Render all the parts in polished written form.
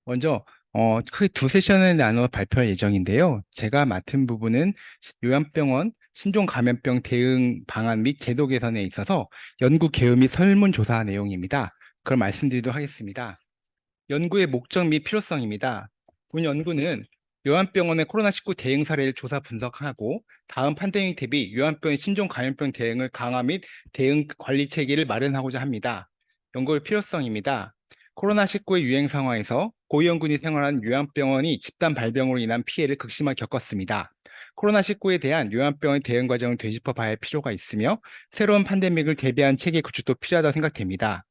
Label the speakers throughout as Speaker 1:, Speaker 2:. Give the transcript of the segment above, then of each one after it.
Speaker 1: 먼저 크게 두 세션을 나눠 발표할 예정인데요. 제가 맡은 부분은 요양병원 신종 감염병 대응 방안 및 제도 개선에 있어서 연구 개요 및 설문조사 내용입니다. 그걸 말씀드리도록 하겠습니다. 연구의 목적 및 필요성입니다. 본 연구는 요한병원의 코로나19 대응 사례를 조사 분석하고 다음 팬데믹 대비 요한병원 신종 감염병 대응을 강화 및 대응 관리 체계를 마련하고자 합니다. 연구의 필요성입니다. 코로나19의 유행 상황에서 고위험군이 생활한 요한병원이 집단 발병으로 인한 피해를 극심하게 겪었습니다. 코로나19에 대한 요한병원 대응 과정을 되짚어 봐야 할 필요가 있으며 새로운 팬데믹을 대비한 체계 구축도 필요하다고 생각됩니다.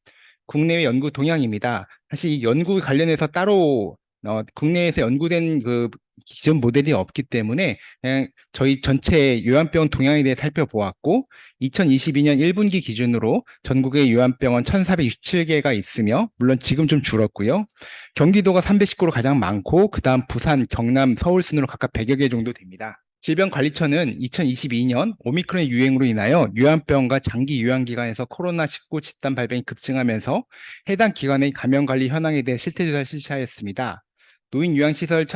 Speaker 1: 국내외 연구 동향입니다. 사실 이 연구 관련해서 따로 국내에서 연구된 그 기존 모델이 없기 때문에 그냥 저희 전체 요양병원 동향에 대해 살펴보았고 2022년 1분기 기준으로 전국의 요양병원 1,467개가 있으며 물론 지금 좀 줄었고요. 경기도가 319로 가장 많고 그다음 부산, 경남, 서울 순으로 각각 100여 개 정도 됩니다. 질병관리청은 2022년 오미크론 유행으로 인하여 요양병원과 장기 요양기관에서 코로나19 집단 발병이 급증하면서 해당 기관의 감염관리 현황에 대해 실태조사를 실시하였습니다. 노인 요양시설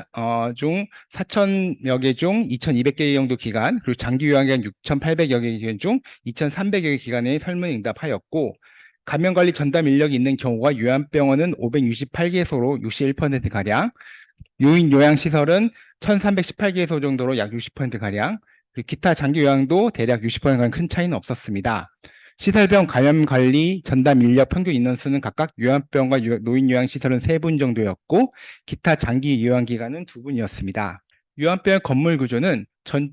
Speaker 1: 중 4,000여 개 중 2,200개 정도 기관, 그리고 장기 요양기관 6,800여 개 기관 중 2,300여 개 기관에 설문응답하였고, 감염관리 전담 인력이 있는 경우가 요양병원은 568개소로 61%가량, 요인 요양시설은 1318개소 정도로 약 60%가량, 그리고 기타 장기 요양도 대략 60%가량 큰 차이는 없었습니다. 시설병 감염 관리 전담 인력 평균 인원수는 각각 요양병과 노인 요양시설은 3분 정도였고, 기타 장기 요양기관은 2분이었습니다. 요양병 건물 구조는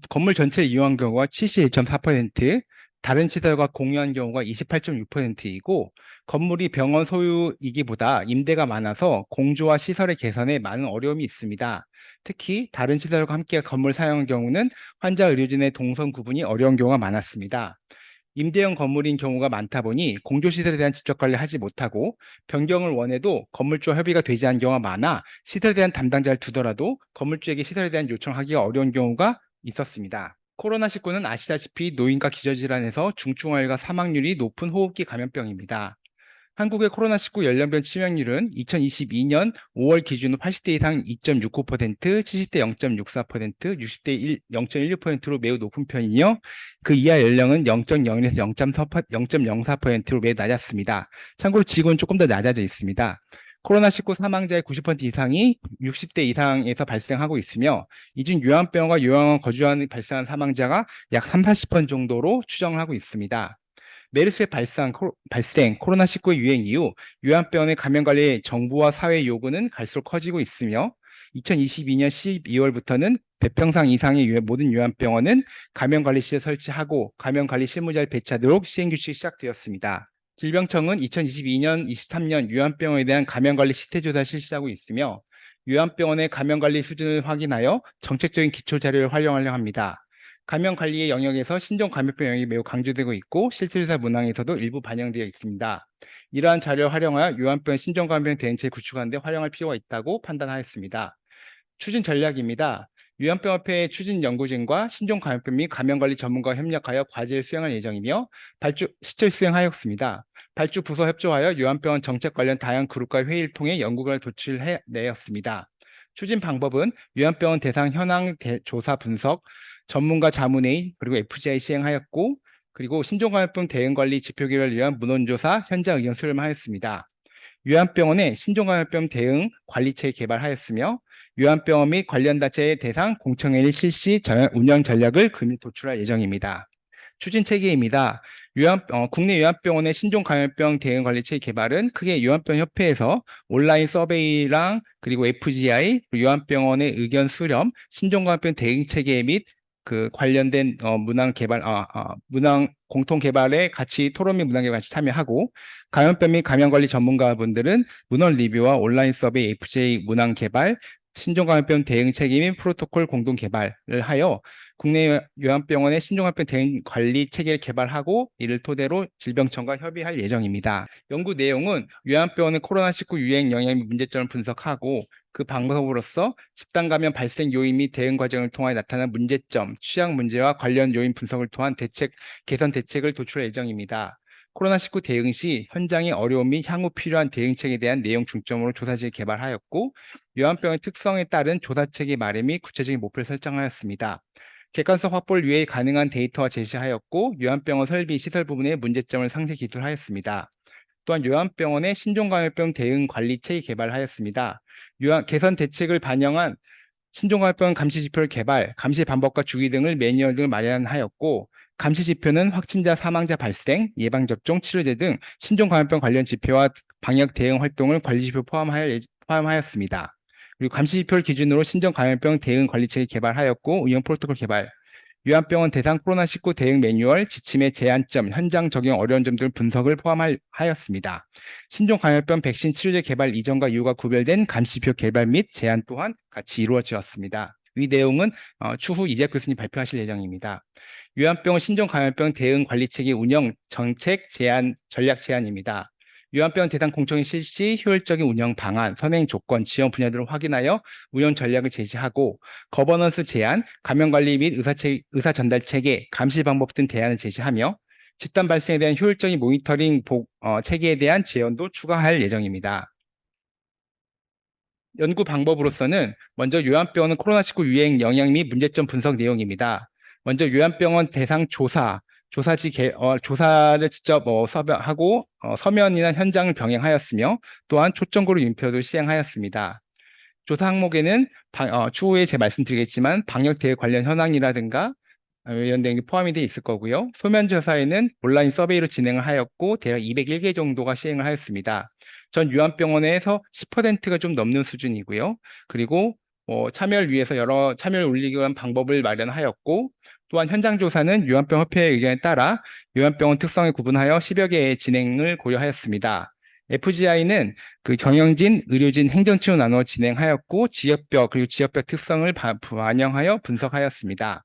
Speaker 1: 건물 전체를 이용한 경우가 71.4%, 다른 시설과 공유한 경우가 28.6%이고, 건물이 병원 소유이기보다 임대가 많아서 공조와 시설의 개선에 많은 어려움이 있습니다. 특히 다른 시설과 함께 건물 사용한 경우는 환자 의료진의 동선 구분이 어려운 경우가 많았습니다. 임대형 건물인 경우가 많다 보니 공조시설에 대한 직접 관리를 하지 못하고 변경을 원해도 건물주와 협의가 되지 않은 경우가 많아 시설에 대한 담당자를 두더라도 건물주에게 시설에 대한 요청을 하기가 어려운 경우가 있었습니다. 코로나19는 아시다시피 노인과 기저질환에서 중증화율과 사망률이 높은 호흡기 감염병입니다. 한국의 코로나19 연령별 치명률은 2022년 5월 기준으로 80대 이상 2.69%, 70대 0.64%, 60대 0.16%로 매우 높은 편이며 그 이하 연령은 0.01에서 0.04%로 매우 낮았습니다. 참고로 지구는 조금 더 낮아져 있습니다. 코로나19 사망자의 90% 이상이 60대 이상에서 발생하고 있으며 이 중 요양병원과 요양원 거주하는 발생한 사망자가 약 3, 40% 정도로 추정을 하고 있습니다. 메르스의 발생, 코로나19 유행 이후 요양병원의 감염관리 정부와 사회 요구는 갈수록 커지고 있으며 2022년 12월부터는 100평상 이상의 모든 요양병원은 감염관리실을 설치하고 감염관리 실무자를 배치하도록 시행규칙이 시작되었습니다. 질병청은 2022년, 23년 요양병원에 대한 감염관리 실태조사 실시하고 있으며 요양병원의 감염관리 수준을 확인하여 정책적인 기초자료를 활용하려 합니다. 감염관리의 영역에서 신종 감염병 영역이 매우 강조되고 있고 실질조사 문항에서도 일부 반영되어 있습니다. 이러한 자료를 활용하여 요한병 신종 감염병 대응체 구축하는 데 활용할 필요가 있다고 판단하였습니다. 추진 전략입니다. 요양병협회의 추진 연구진과 신종 감염병 및 감염관리 전문가와 협력하여 과제를 수행할 예정이며 시철 수행하였습니다. 발주 부서 협조하여 요양병원 정책 관련 다양한 그룹과 회의를 통해 연구를 도출해내었습니다. 추진 방법은 요양병원 대상 현황 조사 분석, 전문가 자문회의, 그리고 FGI 시행하였고, 그리고 신종감염병 대응관리 지표기를 위한 문헌조사, 현장 의견 수렴하였습니다. 요양병원의 신종감염병 대응 관리체 개발하였으며 요양병원 및 관련 단체의 대상 공청회의 실시 운영 전략을 금일 도출할 예정입니다. 추진 체계입니다. 국내 요양병원의 신종감염병 대응 관리체 개발은 크게 요양병협회에서 온라인 서베이랑 그리고 FGI, 요양병원의 의견 수렴, 신종감염병 대응 체계 및 그 관련된 문항 개발, 문항 공통 개발에 같이 토론 및 문항 개발 같이 참여하고 감염병 및 감염관리 전문가분들은 문헌 리뷰와 온라인 서베이, FJ 문항 개발, 신종감염병 대응 체계 및 프로토콜 공동 개발을 하여 국내 요양병원의 신종합병 대응 관리 체계를 개발하고 이를 토대로 질병청과 협의할 예정입니다. 연구 내용은 요양병원의 코로나19 유행 영향 및 문제점을 분석하고 그 방법으로서 집단 감염 발생 요인 및 대응 과정을 통하여 나타난 문제점, 취약 문제와 관련 요인 분석을 통한 개선 대책을 도출할 예정입니다. 코로나19 대응 시 현장의 어려움 및 향후 필요한 대응책에 대한 내용 중점으로 조사지를 개발하였고, 요한병의 특성에 따른 조사책의 마련 및 구체적인 목표를 설정하였습니다. 객관성 확보를 위해 가능한 데이터와 제시하였고, 요한병원 설비 시설 부분의 문제점을 상세 기술하였습니다. 또한 요한병원의 신종감염병 대응 관리 체계 개발하였습니다. 개선 대책을 반영한 신종감염병 감시 지표를 개발, 감시 방법과 주기 등을 매뉴얼 등을 마련하였고, 감시 지표는 확진자, 사망자 발생, 예방접종, 치료제 등 신종감염병 관련 지표와 방역 대응 활동을 관리 지표 포함하였습니다. 그리고 감시 지표를 기준으로 신종감염병 대응 관리체계 개발하였고, 운영 프로토콜 개발, 요한병원 대상 코로나19 대응 매뉴얼, 지침의 제한점, 현장 적용 어려운 점들 분석을 포함하였습니다. 신종감염병 백신 치료제 개발 이전과 이후가 구별된 감시표 개발 및 제안 또한 같이 이루어졌습니다. 이 내용은 추후 이재학 교수님 발표하실 예정입니다. 요한병원 신종감염병 대응 관리체계 운영 정책 제안 전략 제안입니다. 요한병원 대상 공청회 실시 효율적인 운영 방안, 선행 조건, 지원 분야들을 확인하여 운영 전략을 제시하고, 거버넌스 제안, 감염관리 및 의사 전달 체계, 감시 방법 등 대안을 제시하며, 집단 발생에 대한 효율적인 모니터링 체계에 대한 제언도 추가할 예정입니다. 연구 방법으로서는 먼저 요한병원은 코로나19 유행 영향 및 문제점 분석 내용입니다. 먼저 요한병원 대상 조사를 직접 하고 서면이나 현장을 병행하였으며, 또한 초점고루 인표도 시행하였습니다. 조사 항목에는 추후에 제가 말씀드리겠지만 방역 대응 관련 현황이라든가 이런 내용이 포함이 되어 있을 거고요. 소면 조사에는 온라인 서베이로 진행을 하였고, 대략 201개 정도가 시행을 하였습니다. 전 요한병원에서 10%가 좀 넘는 수준이고요. 그리고 참여를 위해서 여러 참여를 올리기 위한 방법을 마련하였고, 또한 현장 조사는 요한병원 협회의 의견에 따라 요한병원 특성에 구분하여 10여 개의 진행을 고려하였습니다. FGI는 그 경영진, 의료진, 행정치로 나누어 진행하였고, 지역별 그리고 지역별 특성을 반영하여 분석하였습니다.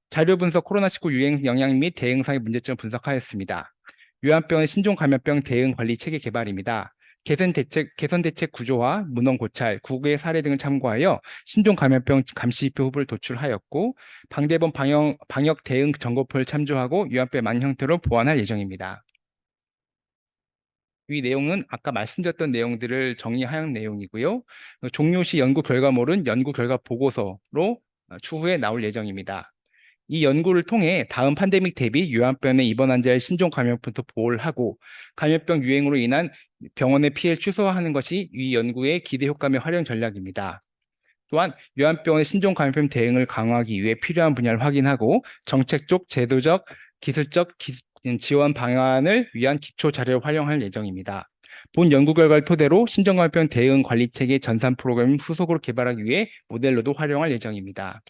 Speaker 1: 자료 분석 코로나19 유행 영향 및 대응상의 문제점을 분석하였습니다. 요한병원 신종감염병 대응 관리 체계 개발입니다. 개선 대책 구조화, 문헌 고찰, 구구의 사례 등을 참고하여 신종감염병 감시지표 후보를 도출하였고, 방대본 방역 대응 점검표를 참조하고 요한병 만 형태로 보완할 예정입니다. 이 내용은 아까 말씀드렸던 내용들을 정리한 내용이고요. 종료 시 연구 결과물은 연구 결과 보고서로 추후에 나올 예정입니다. 이 연구를 통해 다음 팬데믹 대비 요한병원에 입원 환자의 신종 감염부터 보호를 하고, 감염병 유행으로 인한 병원의 피해를 최소화하는 것이 이 연구의 기대 효과 및 활용 전략입니다. 또한 요한병원의 신종 감염병 대응을 강화하기 위해 필요한 분야를 확인하고, 정책적, 제도적, 기술적 지원 방안을 위한 기초 자료를 활용할 예정입니다. 본 연구 결과를 토대로 신종감염병 대응 관리 체계 전산 프로그램을 후속으로 개발하기 위해 모델로도 활용할 예정입니다.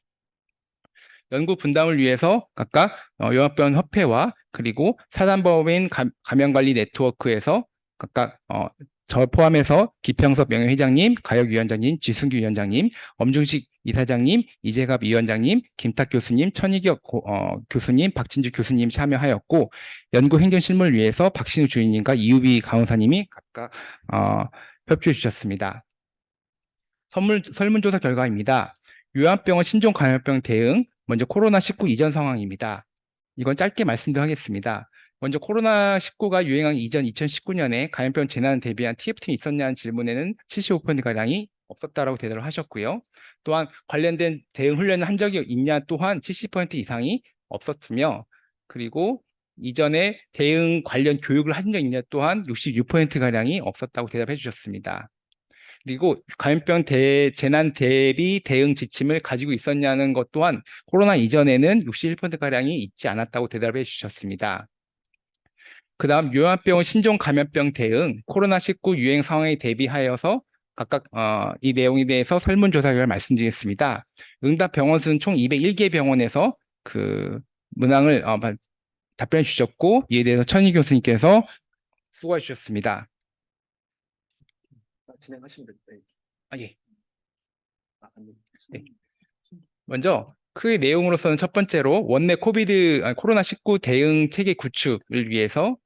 Speaker 1: 연구 분담을 위해서 각각 요한병원 협회와 그리고 사단법인 감염관리 네트워크에서 각각 저 포함해서 기평섭 명예회장님, 가역위원장님, 지승규 위원장님, 엄중식 이사장님, 이재갑 위원장님, 김탁 교수님, 천희격 교수님, 박진주 교수님 참여하였고, 연구 행정실무를 위해서 박신우 주임님과 이유비 강원사님이 각각 협조해 주셨습니다. 설문조사 결과입니다. 요한병원 신종감염병 대응, 먼저 코로나19 이전 상황입니다. 이건 짧게 말씀드리겠습니다. 먼저 코로나19가 유행한 이전 2019년에 감염병 재난 대비한 TF팀이 있었냐는 질문에는 75%가량이 없었다라고 대답을 하셨고요. 또한 관련된 대응 훈련을 한 적이 있냐 또한 70% 이상이 없었으며, 그리고 이전에 대응 관련 교육을 한 적이 있냐 또한 66%가량이 없었다고 대답해 주셨습니다. 그리고 감염병 재난 대비 대응 지침을 가지고 있었냐는 것 또한 코로나 이전에는 61%가량이 있지 않았다고 대답해 주셨습니다. 그 다음 요한병원 신종 감염병 대응, 코로나19 유행 상황에 대비하여서 각각 이 내용에 대해서 설문조사 결과를 말씀드리겠습니다. 응답 병원 수는 총 201개 병원에서 그 문항을 답변해 주셨고, 이에 대해서 천희 교수님께서 수고해 주셨습니다.
Speaker 2: 진행하시면 됩니다.
Speaker 1: 예. 네. 먼저 그 내용으로서는 첫 번째로 원내 코로나19 대응 체계 구축을 위해서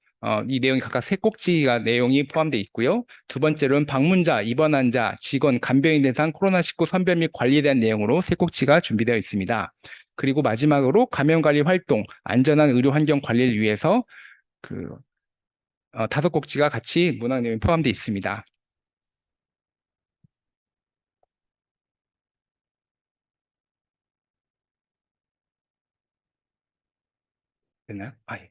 Speaker 1: 이 내용이 각각 세 꼭지가 내용이 포함되어 있고요. 두 번째로는 방문자, 입원 환자, 직원, 간병인 대상 코로나19 선별 및 관리에 대한 내용으로 세 꼭지가 준비되어 있습니다. 그리고 마지막으로 감염관리 활동, 안전한 의료 환경 관리를 위해서 다섯 곡지가 같이 문항 내용에 포함되어 있습니다. 됐나요? 예.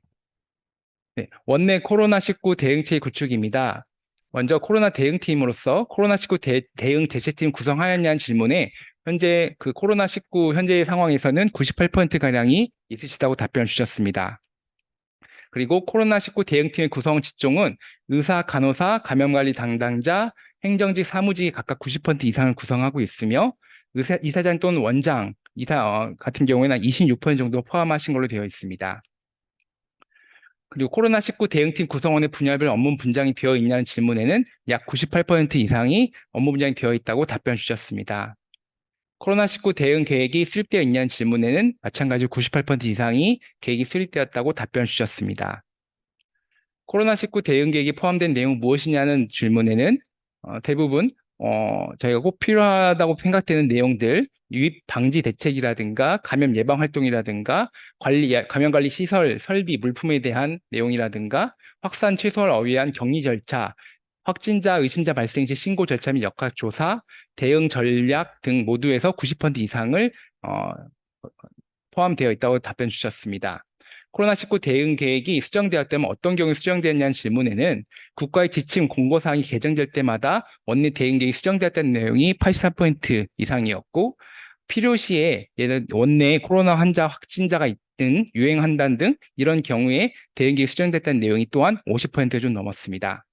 Speaker 1: 네, 원내 코로나19 대응체 구축입니다. 먼저 코로나 대응팀으로서 코로나19 대응 대체팀 구성하였냐는 질문에 현재 그 코로나19 현재의 상황에서는 98%가량이 있으시다고 답변 주셨습니다. 그리고 코로나19 대응팀의 구성 직종은 의사, 간호사, 감염관리 담당자, 행정직, 사무직이 각각 90% 이상을 구성하고 있으며 이사장 또는 원장, 같은 경우에는 26% 정도 포함하신 걸로 되어 있습니다. 그리고 코로나19 대응팀 구성원의 분야별 업무 분장이 되어 있냐는 질문에는 약 98% 이상이 업무 분장이 되어 있다고 답변 주셨습니다. 코로나19 대응 계획이 수립되어 있냐는 질문에는 마찬가지로 98% 이상이 계획이 수립되었다고 답변 주셨습니다. 코로나19 대응 계획이 포함된 내용은 무엇이냐는 질문에는 대부분 저희가 꼭 필요하다고 생각되는 내용들, 유입 방지 대책이라든가 감염 예방 활동이라든가 감염 관리 시설, 설비, 물품에 대한 내용이라든가 확산 최소화를 위한 격리 절차, 확진자, 의심자 발생 시 신고 절차 및 역학 조사, 대응 전략 등 모두에서 90% 이상을 어, 포함되어 있다고 답변 주셨습니다. 코로나19 대응 계획이 수정되었다면 어떤 경우에 수정되었냐는 질문에는 국가의 지침 공고사항이 개정될 때마다 원내 대응 계획이 수정되었다는 내용이 83% 이상이었고 필요시에 예를 원내에 코로나 환자 확진자가 있든 유행한다는 등 이런 경우에 대응 계획이 수정됐다는 내용이 또한 50%가 좀 넘었습니다.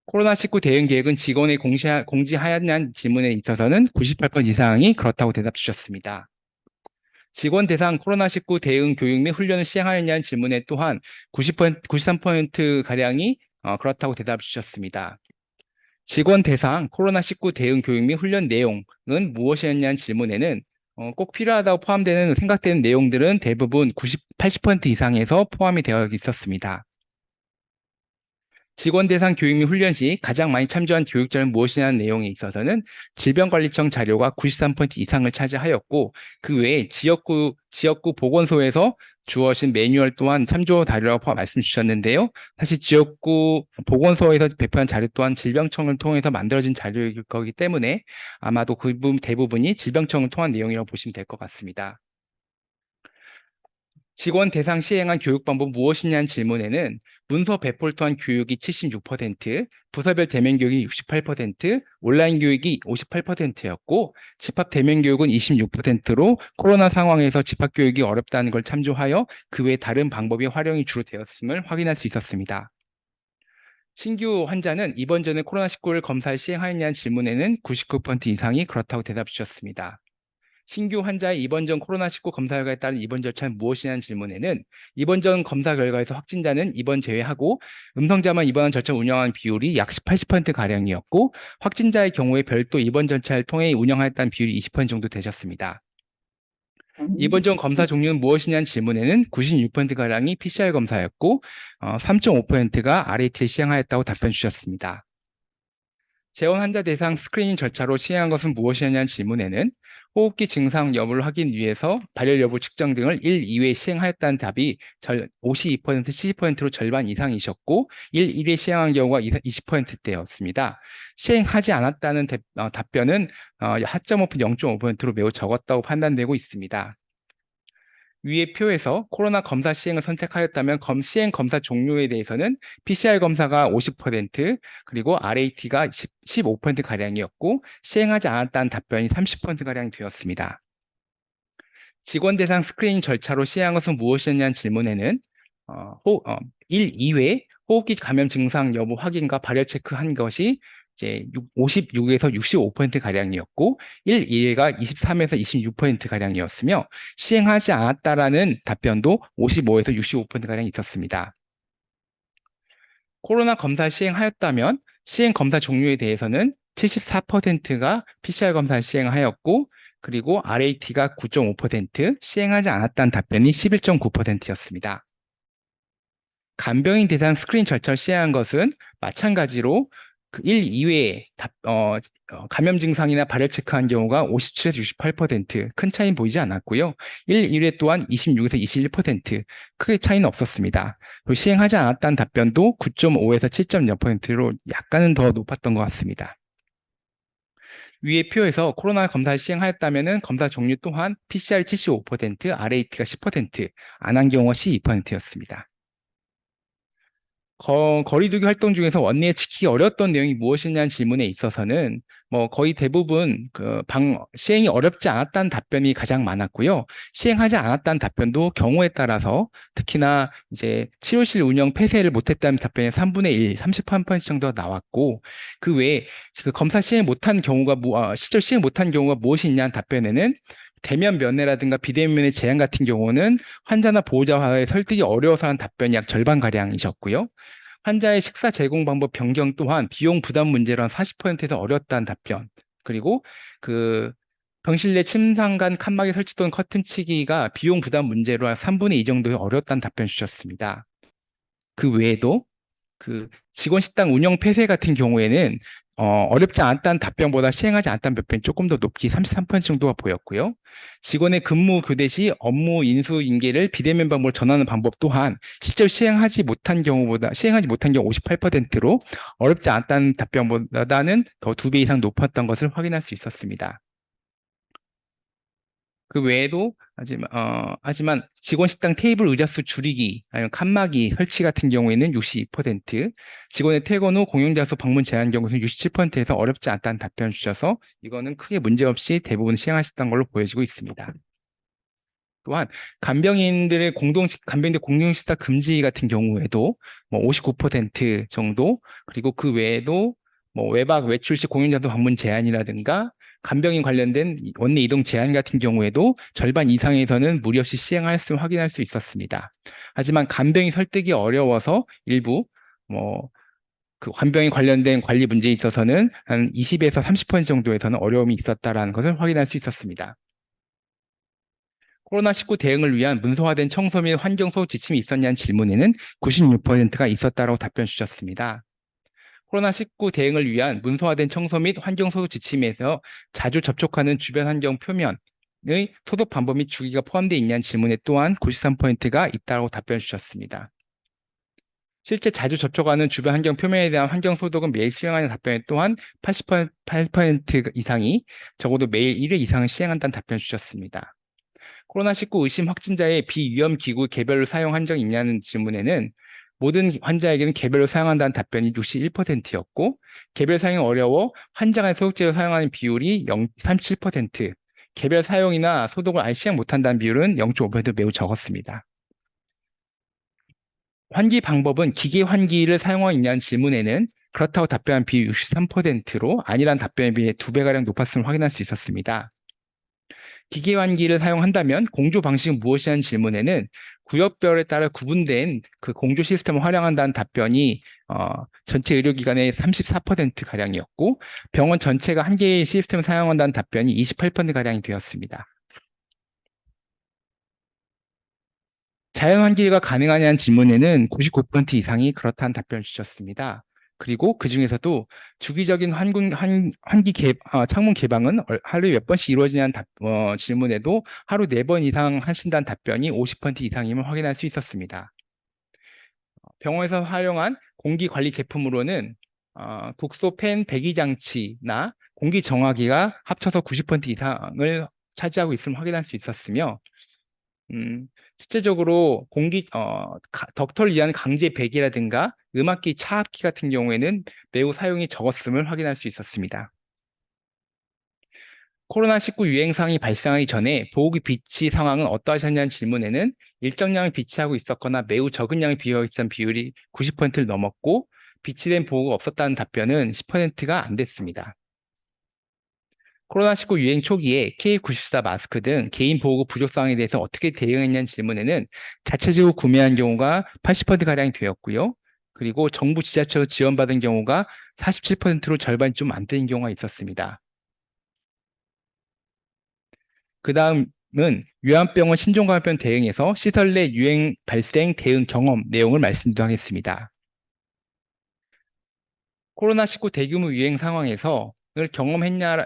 Speaker 1: 코로나19 대응 계획은 직원에 공지하였냐는 질문에 있어서는 98% 이상이 그렇다고 대답 주셨습니다. 직원 대상 코로나19 대응 교육 및 훈련을 시행하였냐는 질문에 또한 90%, 93%가량이 그렇다고 대답 주셨습니다. 직원 대상 코로나19 대응 교육 및 훈련 내용은 무엇이었냐는 질문에는 꼭 필요하다고 포함되는 생각되는 내용들은 대부분 80% 이상에서 포함이 되어 있었습니다. 직원 대상 교육 및 훈련 시 가장 많이 참조한 교육자는 무엇이냐는 내용에 있어서는 질병관리청 자료가 93% 이상을 차지하였고 그 외에 지역구 보건소에서 주어진 매뉴얼 또한 참조 자료라고 말씀 주셨는데요. 사실 지역구 보건소에서 배포한 자료 또한 질병청을 통해서 만들어진 자료일 거기 때문에 아마도 그 부분 대부분이 질병청을 통한 내용이라고 보시면 될 것 같습니다. 직원 대상 시행한 교육 방법 무엇이냐는 질문에는 문서 배포를 통한 교육이 76%, 부서별 대면 교육이 68%, 온라인 교육이 58%였고 집합 대면 교육은 26%로 코로나 상황에서 집합 교육이 어렵다는 걸 참조하여 그 외 다른 방법이 활용이 주로 되었음을 확인할 수 있었습니다. 신규 환자는 입원 전에 코로나19를 검사를 시행하였냐는 질문에는 99% 이상이 그렇다고 대답 주셨습니다. 신규 환자의 입원 전 코로나19 검사 결과에 따른 입원 절차는 무엇이냐는 질문에는 입원 전 검사 결과에서 확진자는 입원 제외하고 음성자만 입원한 절차 운영한 비율이 약 80%가량이었고 확진자의 경우에 별도 입원 절차를 통해 운영하였다는 비율이 20% 정도 되셨습니다. 입원 전 검사 종류는 무엇이냐는 질문에는 96%가량이 PCR 검사였고 3.5%가 RAT를 시행하였다고 답변 주셨습니다. 재원 환자 대상 스크리닝 절차로 시행한 것은 무엇이냐는 질문에는 호흡기 증상 여부를 확인 위해서 발열 여부 측정 등을 1, 2회 시행하였다는 답이 52%, 70%로 절반 이상이셨고 1, 1회 시행한 경우가 20%대였습니다. 시행하지 않았다는 답변은 4.5%, 0.5%로 매우 적었다고 판단되고 있습니다. 위의 표에서 코로나 검사 시행을 선택하였다면 시행 검사 종류에 대해서는 PCR 검사가 50%, 그리고 RAT가 15%가량이었고 시행하지 않았다는 답변이 30%가량 되었습니다. 직원 대상 스크리닝 절차로 시행한 것은 무엇이었냐는 질문에는 1, 2회 호흡기 감염 증상 여부 확인과 발열 체크한 것이 이제 56에서 65%가량이었고 1, 2회가 23에서 26%가량이었으며 시행하지 않았다라는 답변도 55에서 65%가량 있었습니다. 코로나 검사 시행하였다면 시행 검사 종류에 대해서는 74%가 PCR 검사 시행하였고 그리고 RAT가 9.5%, 시행하지 않았다는 답변이 11.9%였습니다. 간병인 대상 스크린 절차를 시행한 것은 마찬가지로 그 1 이외에 감염 증상이나 발열 체크한 경우가 57에서 68%, 큰 차이는 보이지 않았고요. 1 이외 또한 26에서 21%, 크게 차이는 없었습니다. 그리고 시행하지 않았다는 답변도 9.5에서 7.0%로 약간은 더 높았던 것 같습니다. 위의 표에서 코로나 검사를 시행하였다면 검사 종류 또한 PCR 75%, RAT가 10%, 안 한 경우가 12%였습니다. 거리두기 활동 중에서 원리에 지키기 어려웠던 내용이 무엇이냐는 질문에 있어서는 거의 대부분 시행이 어렵지 않았다는 답변이 가장 많았고요. 시행하지 않았다는 답변도 경우에 따라서 특히나 이제 치료실 운영 폐쇄를 못했다는 답변이 3분의 1, 38% 정도 나왔고, 그 외에 그 검사 시행 못한 경우가 실제로 시행 못한 경우가 무엇이 있냐는 답변에는 대면 면회라든가 비대면의 제한 같은 경우는 환자나 보호자와의 설득이 어려워서 한 답변이 약 절반가량이셨고요. 환자의 식사 제공 방법 변경 또한 비용 부담 문제로 한 40%에서 어렵다는 답변. 그리고 그 병실 내 침상간 칸막이 설치 또는 커튼 치기가 비용 부담 문제로 한 3분의 2 정도의 어렵다는 답변 주셨습니다. 그 외에도 그 직원 식당 운영 폐쇄 같은 경우에는 어렵지 않았다는 답변보다 시행하지 않았다는 답변이 조금 더 높기 33% 정도가 보였고요. 직원의 근무 교대 시 업무 인수 인계를 비대면 방법으로 전하는 방법 또한 실제로 시행하지 못한 경우 58%로 어렵지 않았다는 답변보다는 더 2배 이상 높았던 것을 확인할 수 있었습니다. 그 외에도 하지만 직원 식당 테이블 의자 수 줄이기 아니면 칸막이 설치 같은 경우에는 62%, 직원의 퇴근 후 공용장소 방문 제한 경우는 67%에서 어렵지 않다는 답변을 주셔서 이거는 크게 문제없이 대부분 시행하셨던 걸로 보여지고 있습니다. 또한 간병인들 공용 식사 금지 같은 경우에도 59% 정도, 그리고 그 외에도 외박 외출 시 공용장소 방문 제한이라든가 간병인 관련된 원내 이동 제한 같은 경우에도 절반 이상에서는 무리 없이 시행하였음을 확인할 수 있었습니다. 하지만 간병인 설득이 어려워서 일부 간병인 관련된 관리 문제에 있어서는 한 20에서 30% 정도에서는 어려움이 있었다라는 것을 확인할 수 있었습니다. 코로나19 대응을 위한 문서화된 청소 및 환경 소독 지침이 있었냐는 질문에는 96%가 있었다고 답변 주셨습니다. 코로나19 대응을 위한 문서화된 청소 및 환경 소독 지침에서 자주 접촉하는 주변 환경 표면의 소독 방법 및 주기가 포함되어 있냐는 질문에 또한 93%가 있다고 답변 주셨습니다. 실제 자주 접촉하는 주변 환경 표면에 대한 환경 소독은 매일 시행하는 답변에 또한 88% 이상이 적어도 매일 1회 이상 시행한다는 답변 주셨습니다. 코로나19 의심 확진자의 비위험 기구 개별로 사용 한정이 있냐는 질문에는 모든 환자에게는 개별로 사용한다는 답변이 61%였고, 개별 사용이 어려워 환자 간 소독제를 사용하는 비율이 37%, 개별 사용이나 소독을 아예 시행 못한다는 비율은 0.5% 매우 적었습니다. 환기 방법은 기계 환기를 사용하고 있냐는 질문에는 그렇다고 답변한 비율 63%로 아니란 답변에 비해 2배가량 높았음을 확인할 수 있었습니다. 기계환기를 사용한다면 공조 방식은 무엇이냐는 질문에는 구역별에 따라 구분된 그 공조 시스템을 활용한다는 답변이 전체 의료기관의 34%가량이었고 병원 전체가 한 개의 시스템을 사용한다는 답변이 28%가량이 되었습니다. 자연환기가 가능하냐는 질문에는 99% 이상이 그렇다는 답변을 주셨습니다. 그리고 그 중에서도 주기적인 창문 개방은 하루에 몇 번씩 이루어지냐는 질문에도 하루 4번 이상 하신다는 답변이 50% 이상임을 확인할 수 있었습니다. 병원에서 활용한 공기관리 제품으로는 국소 팬 배기 장치나 공기 정화기가 합쳐서 90% 이상을 차지하고 있음을 확인할 수 있었으며, 실제적으로 덕터를 위한 강제 배기라든가 음압기 차압기 같은 경우에는 매우 사용이 적었음을 확인할 수 있었습니다. 코로나19 유행상이 발생하기 전에 보호기 비치 상황은 어떠하셨냐는 질문에는 일정량을 비치하고 있었거나 매우 적은 양을 비워 있던 비율이 90%를 넘었고, 비치된 보호가 없었다는 답변은 10%가 안 됐습니다. 코로나19 유행 초기에 KF94 마스크 등 개인 보호구 부족 상황에 대해서 어떻게 대응했냐는 질문에는 자체적으로 구매한 경우가 80%가량 되었고요. 그리고 정부 지자체로 지원받은 경우가 47%로 절반이 좀 안 되는 경우가 있었습니다. 그 다음은 요양병원 신종감염병 대응에서 시설 내 유행 발생 대응 경험 내용을 말씀드리도록 하겠습니다. 코로나19 대규모 유행 상황에서 을 경험했냐,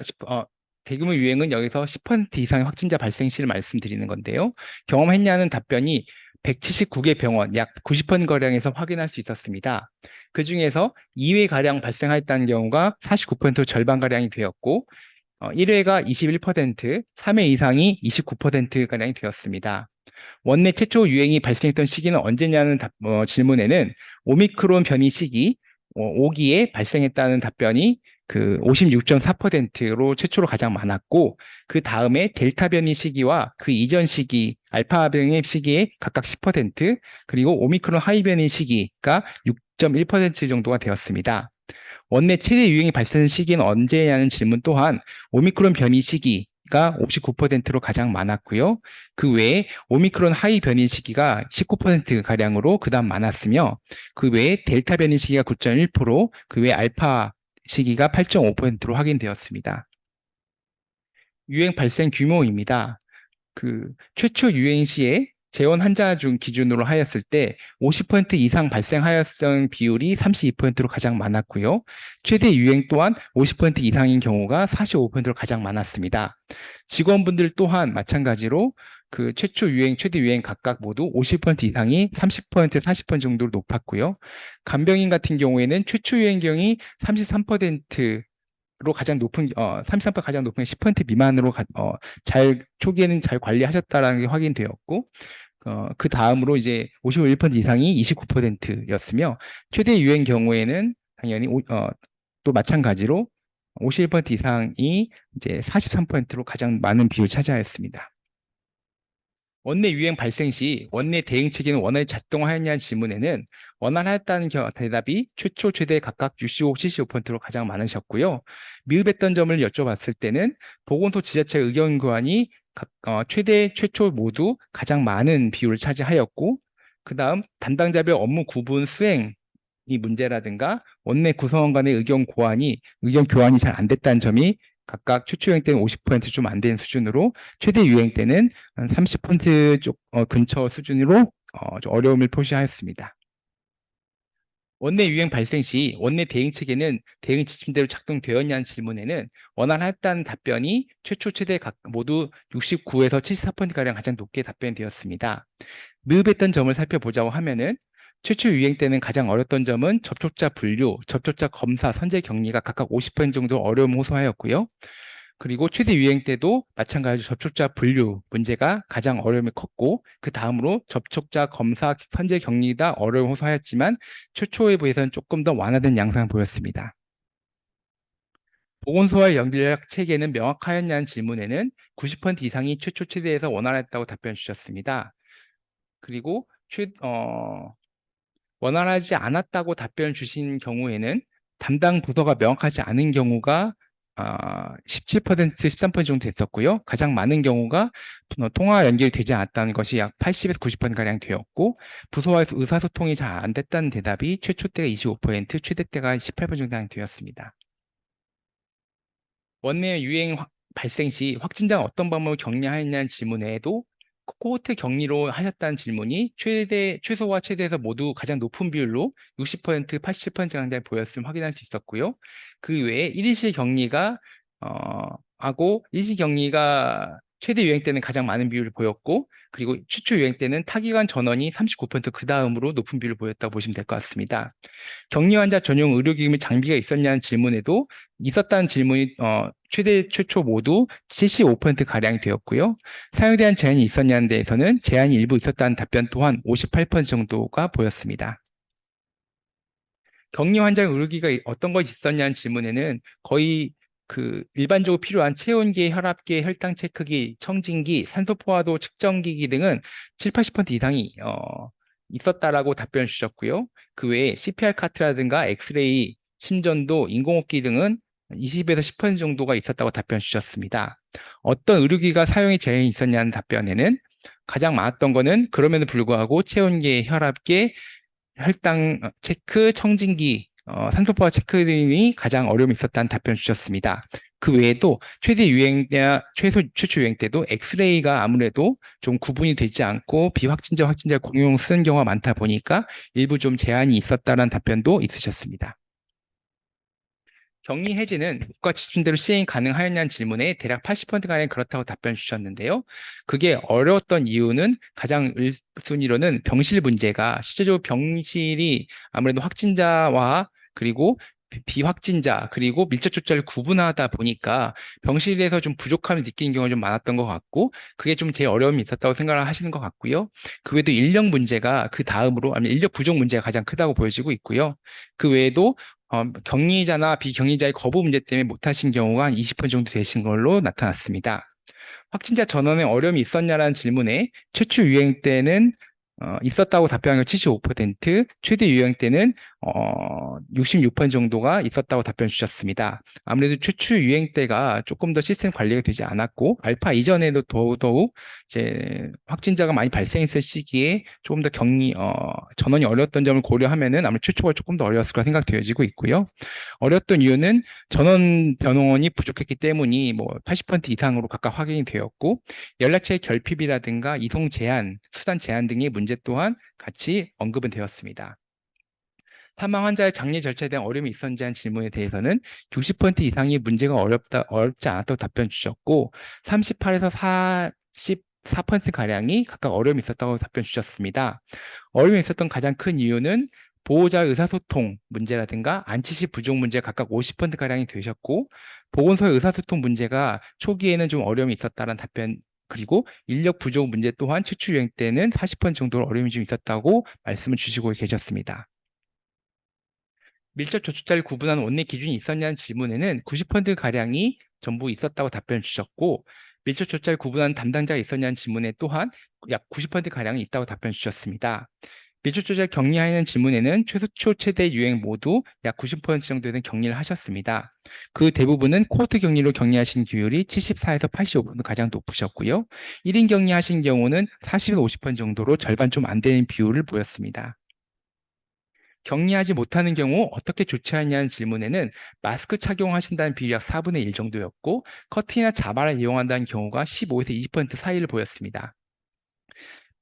Speaker 1: 대규모 유행은 여기서 10% 이상의 확진자 발생 시를 말씀드리는 건데요. 경험했냐는 답변이 179개 병원, 약 90%가량에서 확인할 수 있었습니다. 그 중에서 2회가량 발생하였다는 경우가 49% 절반가량이 되었고, 1회가 21%, 3회 이상이 29%가량이 되었습니다. 원내 최초 유행이 발생했던 시기는 언제냐는 질문에는 오미크론 변이 시기 5기에 발생했다는 답변이 그 56.4%로 최초로 가장 많았고, 그 다음에 델타 변이 시기와 그 이전 시기 알파 변이 시기에 각각 10%, 그리고 오미크론 하이 변이 시기가 6.1% 정도가 되었습니다. 원내 최대 유행이 발생 시기는 언제냐는 질문 또한 오미크론 변이 시기가 59%로 가장 많았고요. 그 외에 오미크론 하이 변이 시기가 19%가량으로 그다음 많았으며, 그 외에 델타 변이 시기가 9.1%, 그 외에 알파 시기가 8.5%로 확인되었습니다. 유행 발생 규모입니다. 그 최초 유행 시에 재원 환자 중 기준으로 하였을 때 50% 이상 발생하였던 비율이 32%로 가장 많았고요. 최대 유행 또한 50% 이상인 경우가 45%로 가장 많았습니다. 직원분들 또한 마찬가지로 그 최초 유행, 최대 유행 각각 모두 50% 이상이 30%, 40% 정도로 높았고요. 간병인 같은 경우에는 최초 유행 경이 33%로 가장 높은 33% 가장 높은 10% 미만으로 잘 초기에는 잘 관리하셨다라는 게 확인되었고, 그 다음으로 이제 51% 이상이 29%였으며, 최대 유행 경우에는 당연히 또 마찬가지로 51% 이상이 이제 43%로 가장 많은 비율을 차지하였습니다. 원내 유행 발생 시 원내 대응 체계는 원활히 작동하였냐는 질문에는 원활하였다는 대답이 최초, 최대 각각 65, 75%로 가장 많으셨고요. 미흡했던 점을 여쭤봤을 때는 보건소 지자체 의견 교환이 최대, 최초 모두 가장 많은 비율을 차지하였고, 그 다음 담당자별 업무 구분 수행 이 문제라든가 원내 구성원 간의 의견 교환이 잘 안 됐다는 점이 각각 최초 유행 때는 50%좀 안 되는 수준으로, 최대 유행 때는 한 30% 근처 수준으로 좀 어려움을 표시하였습니다. 원내 유행 발생 시 원내 대응 체계는 대응 지침대로 작동되었냐는 질문에는 원활했다는 답변이 최초 최대 각 모두 69에서 74%가량 가장 높게 답변되었습니다. 미흡했던 점을 살펴보자고 하면은 최초 유행 때는 가장 어렸던 점은 접촉자 분류, 접촉자 검사, 선제 격리가 각각 50% 정도 어려움을 호소하였고요. 그리고 최대 유행 때도 마찬가지로 접촉자 분류 문제가 가장 어려움이 컸고, 그 다음으로 접촉자 검사, 선제 격리가 어려움을 호소하였지만 최초에 비해서는 조금 더 완화된 양상을 보였습니다. 보건소와의 연결 체계는 명확하였냐는 질문에는 90% 이상이 최초 최대에서 원활했다고 답변 주셨습니다. 그리고 원활하지 않았다고 답변 주신 경우에는 담당 부서가 명확하지 않은 경우가 17%, 13% 정도 됐었고요. 가장 많은 경우가 통화 연결이 되지 않았다는 것이 약 80에서 90%가량 되었고, 부서와의 의사소통이 잘 안 됐다는 대답이 최초 때가 25%, 최대 때가 18% 정도 되었습니다. 원내 유행 발생 시 확진자가 어떤 방법을 격리하였냐는 질문에도 코호트 격리로 하셨다는 질문이 최소와 최대에서 모두 가장 높은 비율로 60%, 80% 가량 보였음을 확인할 수 있었고요. 그 외에 일시 격리가 일시 격리가 최대 유행 때는 가장 많은 비율을 보였고, 그리고 최초 유행 때는 타기관 전원이 39%그 다음으로 높은 비율을 보였다고 보시면 될 것 같습니다. 격리 환자 전용 의료기기 및 장비가 있었냐는 질문에도 있었다는 질문이 최초 모두 75%가량이 되었고요. 사용에 대한 제한이 있었냐는 데에서는 제한이 일부 있었다는 답변 또한 58% 정도가 보였습니다. 격리 환자 의료기가 어떤 것이 있었냐는 질문에는 거의 그 일반적으로 필요한 체온계, 혈압계, 혈당 체크기, 청진기, 산소 포화도 측정기기 등은 7, 80% 이상이 있었다라고 답변 주셨고요. 그 외에 CPR 카트라든가 엑스레이, 심전도, 인공호흡기 등은 20에서 10% 정도가 있었다고 답변 주셨습니다. 어떤 의료기가 사용에 제한이 있었냐는 답변에는 가장 많았던 거는 그럼에도 불구하고 체온계, 혈압계, 혈당 체크, 청진기, 산소포화 체크 등이 가장 어려움이 있었다는 답변 주셨습니다. 그 외에도 최대 유행이나 최초 유행 때도 엑스레이가 아무래도 좀 구분이 되지 않고 비확진자, 확진자 공용 쓰는 경우가 많다 보니까 일부 좀 제한이 있었다는 답변도 있으셨습니다. 격리 해제는 국가 지침대로 시행이 가능하였냐는 질문에 대략 80%가량 그렇다고 답변 주셨는데요. 그게 어려웠던 이유는 가장 1순위로는 병실 문제가 실제적으로 병실이 아무래도 확진자와 그리고 비확진자 그리고 밀접 조치를 구분하다 보니까 병실에서 좀 부족함을 느끼는 경우가 좀 많았던 것 같고 그게 좀 제일 어려움이 있었다고 생각을 하시는 것 같고요. 그 외에도 인력 문제가 그 다음으로 아니면 인력 부족 문제가 가장 크다고 보여지고 있고요. 그 외에도 격리자나 비격리자의 거부 문제 때문에 못하신 경우가 한 20% 정도 되신 걸로 나타났습니다. 확진자 전원에 어려움이 있었냐라는 질문에 최초 유행 때는 있었다고 답변한 게 75%, 최대 유행 때는 66% 정도가 있었다고 답변 주셨습니다. 아무래도 최초 유행 때가 조금 더 시스템 관리가 되지 않았고 알파 이전에도 더더욱 이제 확진자가 많이 발생했을 시기에 조금 더 전원이 어려웠던 점을 고려하면은 아무래도 최초가 조금 더 어려웠을 거라 생각되어지고 있고요. 어려웠던 이유는 전원 변호원이 부족했기 때문이 뭐 80% 이상으로 각각 확인이 되었고 연락처의 결핍이라든가 이송 제한, 수단 제한 등의 문제 또한 같이 언급은 되었습니다. 사망 환자의 장례 절차에 대한 어려움이 있었는지 한 질문에 대해서는 60% 이상이 문제가 어렵지 않았다고 답변 주셨고 38에서 44%가량이 각각 어려움이 있었다고 답변 주셨습니다. 어려움이 있었던 가장 큰 이유는 보호자 의사소통 문제라든가 안치시 부족 문제 각각 50%가량이 되셨고 보건소 의사소통 문제가 초기에는 좀 어려움이 있었다는 답변 그리고 인력 부족 문제 또한 최초 유행 때는 40% 정도로 어려움이 좀 있었다고 말씀을 주시고 계셨습니다. 밀접 접촉자를 구분하는 원내 기준이 있었냐는 질문에는 90%가량이 전부 있었다고 답변 주셨고 밀접 접촉자를 구분하는 담당자가 있었냐는 질문에 또한 약 90%가량이 있다고 답변 주셨습니다. 밀접 접촉자를 격리하는 질문에는 최소 최대 유행 모두 약 90% 정도는 격리를 하셨습니다. 그 대부분은 코호트 격리로 격리하신 비율이 74에서 85% 가장 높으셨고요. 1인 격리하신 경우는 40에서 50% 정도로 절반 좀 안 되는 비율을 보였습니다. 격리하지 못하는 경우 어떻게 조치하냐는 질문에는 마스크 착용하신다는 비율이 약 4분의 1 정도였고 커튼이나 자바를 이용한다는 경우가 15에서 20% 사이를 보였습니다.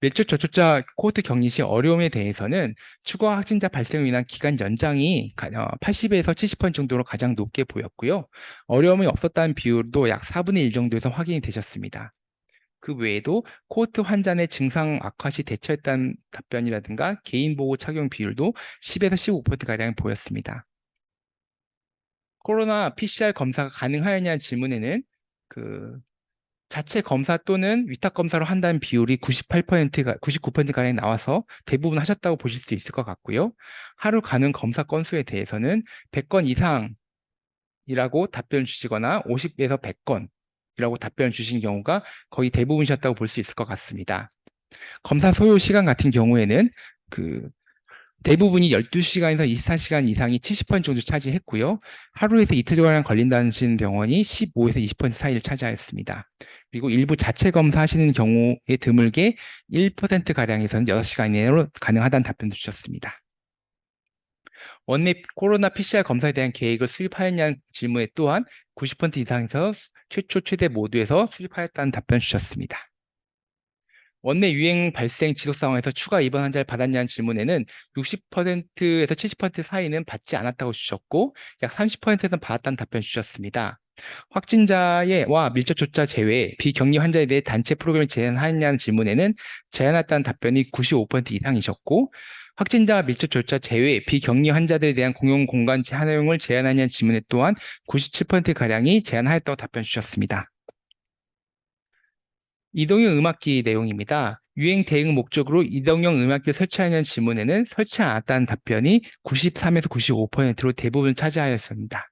Speaker 1: 밀접 접촉자 코호트 격리 시 어려움에 대해서는 추가 확진자 발생으로 인한 기간 연장이 80에서 70% 정도로 가장 높게 보였고요. 어려움이 없었다는 비율도 약 4분의 1 정도에서 확인이 되셨습니다. 그 외에도 코호트 환자 내 증상 악화 시 대처했다는 답변이라든가 개인보호 착용 비율도 10에서 15%가량 보였습니다. 코로나 PCR 검사가 가능하였냐는 질문에는 그 자체 검사 또는 위탁 검사로 한다는 비율이 99%가량 나와서 대부분 하셨다고 보실 수 있을 것 같고요. 하루 가능 검사 건수에 대해서는 100건 이상이라고 답변 주시거나 50에서 100건이라고 답변 주신 경우가 거의 대부분이셨다고 볼 수 있을 것 같습니다. 검사 소요 시간 같은 경우에는 그 대부분이 12시간에서 24시간 이상이 70% 정도 차지했고요. 하루에서 이틀가량 걸린다는 병원이 15에서 20% 사이를 차지하였습니다. 그리고 일부 자체 검사하시는 경우에 드물게 1%가량에서는 6시간 이내로 가능하다는 답변도 주셨습니다. 원내 코로나 PCR 검사에 대한 계획을 수립하였냐는 질문에 또한 90% 이상에서 최초 최대 모두에서 수립하였다는 답변 주셨습니다. 원내 유행 발생 지속 상황에서 추가 입원 환자를 받았냐는 질문에는 60%에서 70% 사이는 받지 않았다고 주셨고 약 30%는 받았다는 답변 주셨습니다. 확진자와 밀접 접촉자 제외 비격리 환자에 대해 단체 프로그램을 제한하였냐는 질문에는 제한했다는 답변이 95% 이상이셨고 확진자 밀접 접촉자 제외 비격리 환자들에 대한 공용 공간 사용을 제한하냐는 질문에 또한 97%가량이 제한하였다고 답변 주셨습니다. 이동형 음악기 내용입니다. 유행 대응 목적으로 이동형 음악기 설치하냐는 질문에는 설치 않았다는 답변이 93에서 95%로 대부분 차지하였습니다.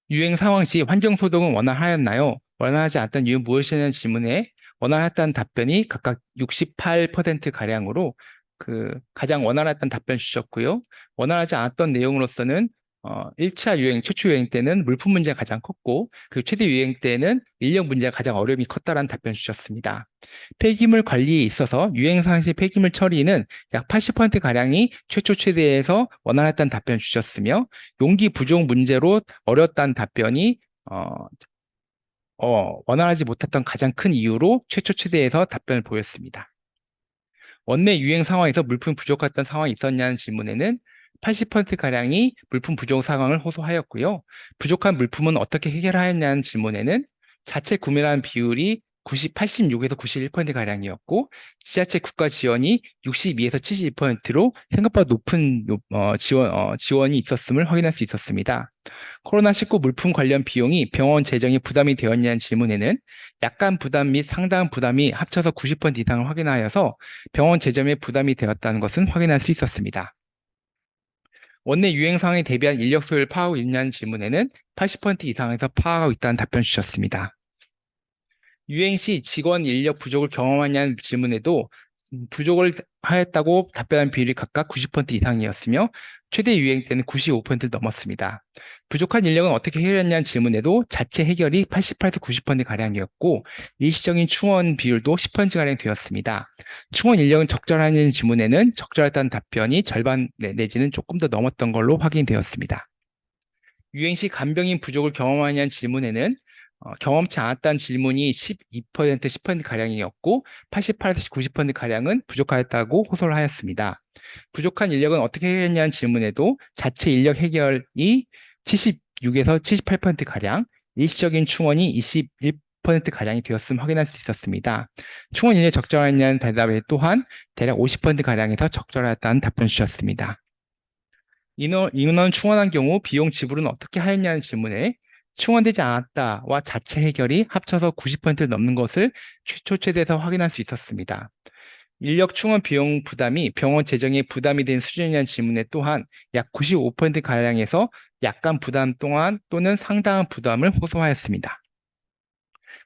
Speaker 1: 유행 상황 시 환경 소독은 원활하였나요? 원활하지 않았던 이유는 무엇이냐는 질문에 원활했다는 답변이 각각 68%가량으로 가장 원활했다는 답변 주셨고요. 원활하지 않았던 내용으로서는 1차 유행, 최초 유행 때는 물품 문제가 가장 컸고, 그 최대 유행 때는 인력 문제가 가장 어려움이 컸다라는 답변 주셨습니다. 폐기물 관리에 있어서 유행 상시 폐기물 처리는 약 80%가량이 최초 최대에서 원활했다는 답변 주셨으며, 용기 부족 문제로 어려웠다는 답변이 원활하지 못했던 가장 큰 이유로 최초 최대에서 답변을 보였습니다. 원내 유행 상황에서 물품이 부족했던 상황이 있었냐는 질문에는 80%가량이 물품 부족 상황을 호소하였고요. 부족한 물품은 어떻게 해결하였냐는 질문에는 자체 구매라는 비율이 86에서 91%가량이었고 지자체 국가 지원이 62에서 72%로 생각보다 높은 지원이 있었음을 확인할 수 있었습니다. 코로나19 물품 관련 비용이 병원 재정에 부담이 되었냐는 질문에는 약간 부담 및 상당 부담이 합쳐서 90% 이상을 확인하여서 병원 재정에 부담이 되었다는 것은 확인할 수 있었습니다. 원내 유행 상황에 대비한 인력 소요를 파악하고 있냐는 질문에는 80% 이상에서 파악하고 있다는 답변 주셨습니다. 유행 시 직원 인력 부족을 경험하냐는 질문에도 부족을 하였다고 답변한 비율이 각각 90% 이상이었으며 최대 유행 때는 95%를 넘었습니다. 부족한 인력은 어떻게 해결했냐는 질문에도 자체 해결이 88에서 90%가량이었고 일시적인 충원 비율도 10%가량 되었습니다. 충원 인력은 적절하냐는 질문에는 적절했다는 답변이 절반 내지는 조금 더 넘었던 걸로 확인되었습니다. 유행 시 간병인 부족을 경험하냐는 질문에는 경험치 않았다는 질문이 12%, 10%가량이었고 88에서 90%가량은 부족하였다고 호소를 하였습니다. 부족한 인력은 어떻게 해결했냐는 질문에도 자체 인력 해결이 76에서 78%가량, 일시적인 충원이 21%가량이 되었음을 확인할 수 있었습니다. 충원 인력 적절하냐는 대답에 또한 대략 50%가량에서 적절하였다는 답변 주셨습니다. 인원 충원한 경우 비용 지불은 어떻게 하였냐는 질문에 충원되지 않았다와 자체 해결이 합쳐서 90%를 넘는 것을 최초 최대에서 확인할 수 있었습니다. 인력 충원 비용 부담이 병원 재정에 부담이 된 수준이냐는 질문에 또한 약 95%가량에서 약간 부담 또는 상당한 부담을 호소하였습니다.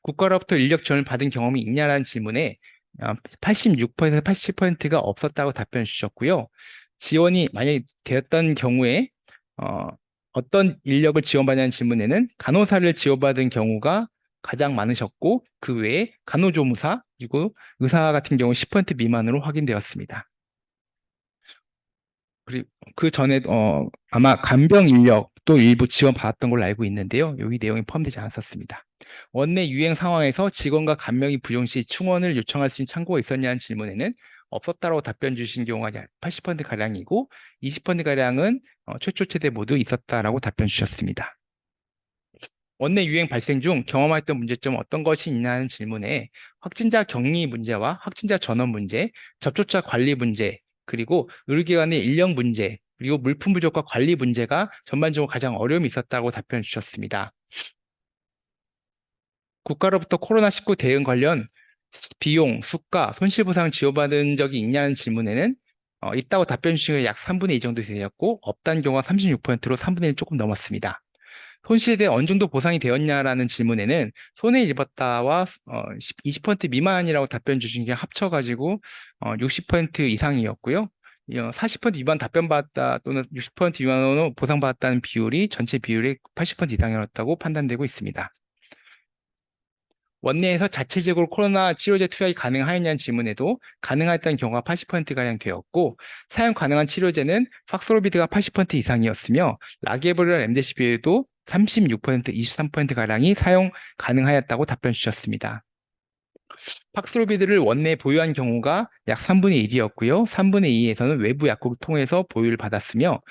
Speaker 1: 국가로부터 인력 지원을 받은 경험이 있냐라는 질문에 86%에서 80%가 없었다고 답변 주셨고요. 지원이 만약에 되었던 경우에 어떤 인력을 지원받냐는 질문에는 간호사를 지원받은 경우가 가장 많으셨고 그 외에 간호조무사 그리고 의사 같은 경우 10% 미만으로 확인되었습니다. 그리고 그 전에 아마 간병 인력도 일부 지원받았던 걸로 알고 있는데요. 여기 내용이 포함되지 않았었습니다. 원내 유행 상황에서 직원과 간병이 부용 시 충원을 요청할 수 있는 창구가 있었냐는 질문에는 없었다고 답변 주신 경우가 약 80%가량이고 20%가량은 최초 최대 모두 있었다라고 답변 주셨습니다. 원내 유행 발생 중 경험했던 문제점은 어떤 것이 있냐는 질문에 확진자 격리 문제와 확진자 전원 문제, 접촉자 관리 문제, 그리고 의료기관의 인력 문제, 그리고 물품 부족과 관리 문제가 전반적으로 가장 어려움이 있었다고 답변 주셨습니다. 국가로부터 코로나19 대응 관련 비용, 수가, 손실보상 지원받은 적이 있냐는 질문에는 있다고 답변 주신 게 약 3분의 2 정도 되었고 없다는 경우가 36%로 3분의 1 조금 넘었습니다. 손실에 대해 어느 정도 보상이 되었냐라는 질문에는 손해 입었다와 20% 미만이라고 답변 주신 게 합쳐가지고 60% 이상이었고요. 40% 미만 답변 받았다 또는 60% 미만으로 보상받았다는 비율이 전체 비율의 80% 이상이었다고 판단되고 있습니다. 원내에서 자체적으로 코로나 치료제 투약이 가능하였냐는 질문에도 가능하였다는 경우가 80%가량 되었고 사용 가능한 치료제는 팍스로비드가 80% 이상이었으며 라게브리올 렘데시비르도 36%, 23%가량이 사용 가능하였다고 답변 주셨습니다. 팍스로비드를 원내에 보유한 경우가 약 3분의 1이었고요. 3분의 2에서는 외부 약국을 통해서 보유를 받았으며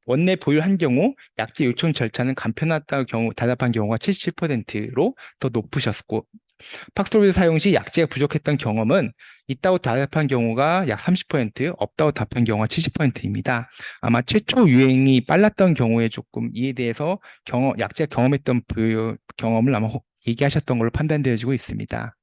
Speaker 1: 원내 보유한 경우 약제 요청 절차는 간편하다고 대답한 경우가 77%로 더 높으셨고 팍스로비드 사용 시 약제가 부족했던 경험은 있다고 대답한 경우가 약 30%, 없다고 답한 경우가 70%입니다. 아마 최초 유행이 빨랐던 경우에 조금 이에 대해서 약제가 경험했던 경험을 아마 얘기하셨던 걸로 판단되어지고 있습니다.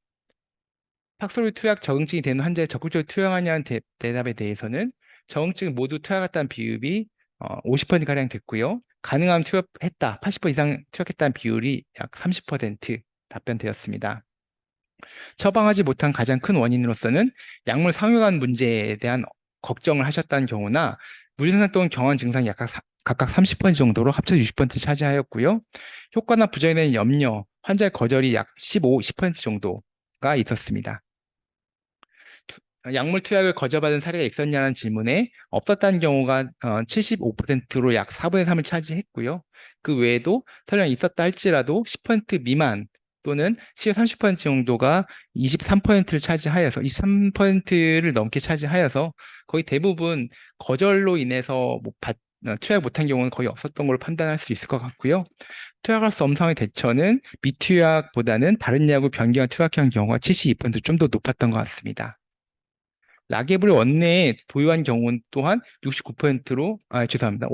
Speaker 1: 팍스로비드 투약 적응증이 되는 환자에 적극적으로 투여하냐는 대답에 대해서는 적응증 모두 투약했다는 비율이 50%가량 됐고요. 가능하면 투약했다, 80% 이상 투약했다는 비율이 약 30% 답변되었습니다. 처방하지 못한 가장 큰 원인으로서는 약물 상용한 문제에 대한 걱정을 하셨다는 경우나 무증상 또는 경한 증상이 각각 30% 정도로 합쳐 60% 차지하였고요. 효과나 부작용에 대한 염려, 환자의 거절이 약 15, 10% 정도가 있었습니다. 약물 투약을 거절받은 사례가 있었냐는 질문에 없었다는 경우가 75%로 약 4분의 3을 차지했고요. 그 외에도 설령 있었다 할지라도 10% 미만 또는 시효 30% 정도가 23%를 차지하여서 23%를 넘게 차지하여서 거의 대부분 거절로 인해서 투약 못한 경우는 거의 없었던 걸로 판단할 수 있을 것 같고요. 투약할 수 없는 상황의 대처는 미투약보다는 다른 약을 변경한 투약한 경우가 72%좀 더 높았던 것 같습니다. 락앱을 원내에 보유한 경우는 또한 69%로, 죄송합니다.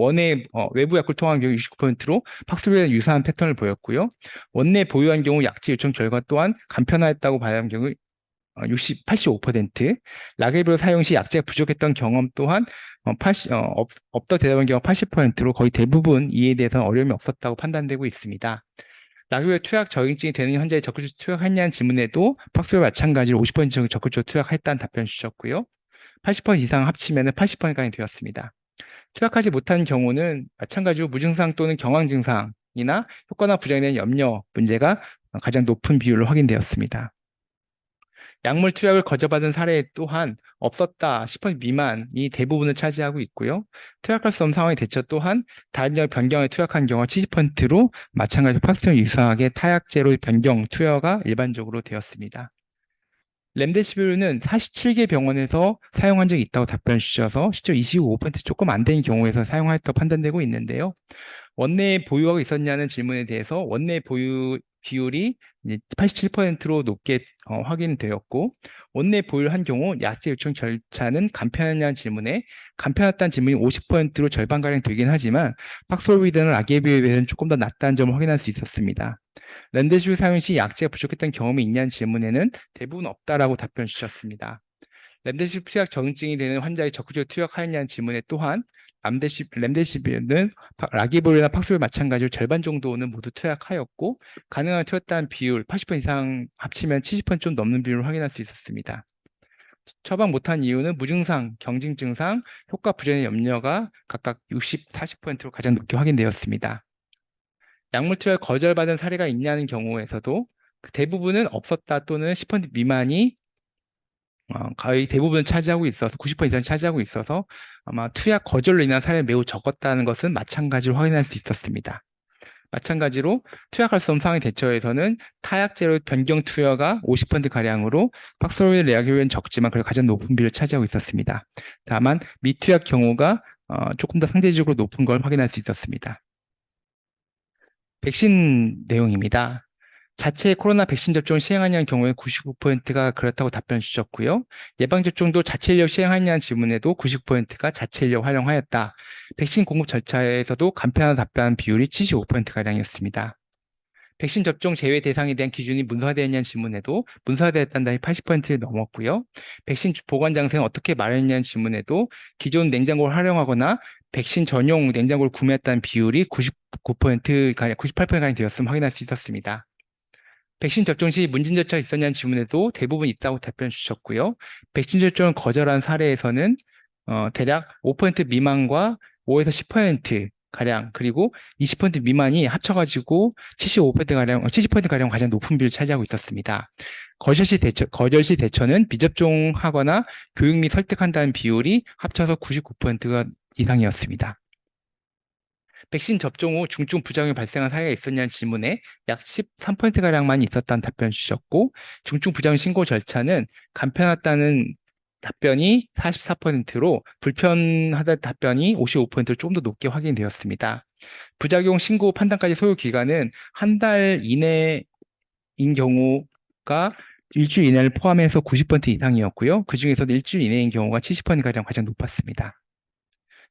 Speaker 1: 외부 약을 통한 경우 69%로 팍스로에 유사한 패턴을 보였고요. 원내에 보유한 경우 약제 요청 결과 또한 간편화했다고 봐야 하는 경우 85%, 락앱을 사용 시 약제가 부족했던 경험 또한 없다 대답한 경우 80%로 거의 대부분 이에 대해서는 어려움이 없었다고 판단되고 있습니다. 락앱의 투약 적응증이 되는 현재에 적극적으로 투약했냐는 질문에도 팍스와 마찬가지로 50% 정도 적극적으로 투약했다는 답변을 주셨고요. 80% 이상 합치면 80%까지 되었습니다. 투약하지 못한 경우는 마찬가지로 무증상 또는 경황 증상이나 효과나 부작용에 대한 염려 문제가 가장 높은 비율로 확인되었습니다. 약물 투약을 거절받은 사례 또한 없었다 10% 미만이 대부분을 차지하고 있고요. 투약할 수 없는 상황의 대처 또한 다른 약 변경을 투약한 경우가 70%로 마찬가지로 팍스와 유사하게 타약제로 변경 투여가 일반적으로 되었습니다. 렘데시비르는 47개 병원에서 사용한 적이 있다고 답변 주셔서 실제로 25% 조금 안 되는 경우에서 사용하였다고 판단되고 있는데요. 원내에 보유하고 있었냐는 질문에 대해서 원내 보유 비율이 87%로 높게 확인되었고, 원내 보유를 한 경우 약제 요청 절차는 간편하냐는 질문에 간편했다는 질문이 50%로 절반가량 되긴 하지만 팍스로비드는 락에비에 비해서는 조금 더 낫다는 점을 확인할 수 있었습니다. 렌데시빌 사용 시 약제가 부족했던 경험이 있냐는 질문에는 대부분 없다라고 답변 주셨습니다. 렘데시빌 투약 적응증이 되는 환자의 적극적으로 투약하였냐는 질문에 또한 렘데시빌은 라기볼이나 팍스를 마찬가지로 절반 정도는 모두 투약하였고 가능한 투약한 비율 80% 이상 합치면 70%좀 넘는 비율을 확인할 수 있었습니다. 처방 못한 이유는 무증상, 경증 증상, 효과 부전의 염려가 각각 60, 40%로 가장 높게 확인되었습니다. 약물 투약 거절받은 사례가 있냐는 경우에서도 대부분은 없었다 또는 10% 미만이 거의 대부분 차지하고 있어서 90% 이상 차지하고 있어서 아마 투약 거절로 인한 사례가 매우 적었다는 것은 마찬가지로 확인할 수 있었습니다. 마찬가지로 투약할 수 없는 상황의 대처에서는 타약제로 변경 투여가 50%가량으로 팍스로비드 레아기로는 적지만 그래도 가장 높은 비율을 차지하고 있었습니다. 다만 미투약 경우가 조금 더 상대적으로 높은 걸 확인할 수 있었습니다. 백신 내용입니다. 자체 코로나 백신 접종을 시행하냐는 경우에 99%가 그렇다고 답변 주셨고요. 예방접종도 자체 인력 시행하냐는 질문에도 99%가 자체 인력 활용하였다. 백신 공급 절차에서도 간편한 답변 비율이 75%가량이었습니다. 백신 접종 제외 대상에 대한 기준이 문서화되었냐는 질문에도 문서화되었다는 답이 80%를 넘었고요. 백신 보관 장소는 어떻게 마련했냐는 질문에도 기존 냉장고를 활용하거나 백신 전용 냉장고를 구매했다는 비율이 99%가량, 98%가량 되었음을 확인할 수 있었습니다. 백신 접종 시 문진 절차가 있었냐는 질문에도 대부분 있다고 답변 주셨고요. 백신 접종을 거절한 사례에서는 대략 5% 미만과 5에서 10% 가량 그리고 20% 미만이 합쳐가지고 75%가량 70%가량 가장 높은 비율을 차지하고 있었습니다. 거절 시 대처는 미접종하거나 교육 및 설득한다는 비율이 합쳐서 99%가 이상이었습니다. 백신 접종 후 중증 부작용이 발생한 사례가 있었냐는 질문에 약 13%가량만 있었다는 답변을 주셨고 중증 부작용 신고 절차는 간편하다는 답변이 44%로 불편하다는 답변이 55%로 조금 더 높게 확인되었습니다. 부작용 신고 판단까지 소요 기간은 한 달 이내인 경우가 일주일 이내를 포함해서 90% 이상이었고요. 그중에서도 일주일 이내인 경우가 70%가량 가장 높았습니다.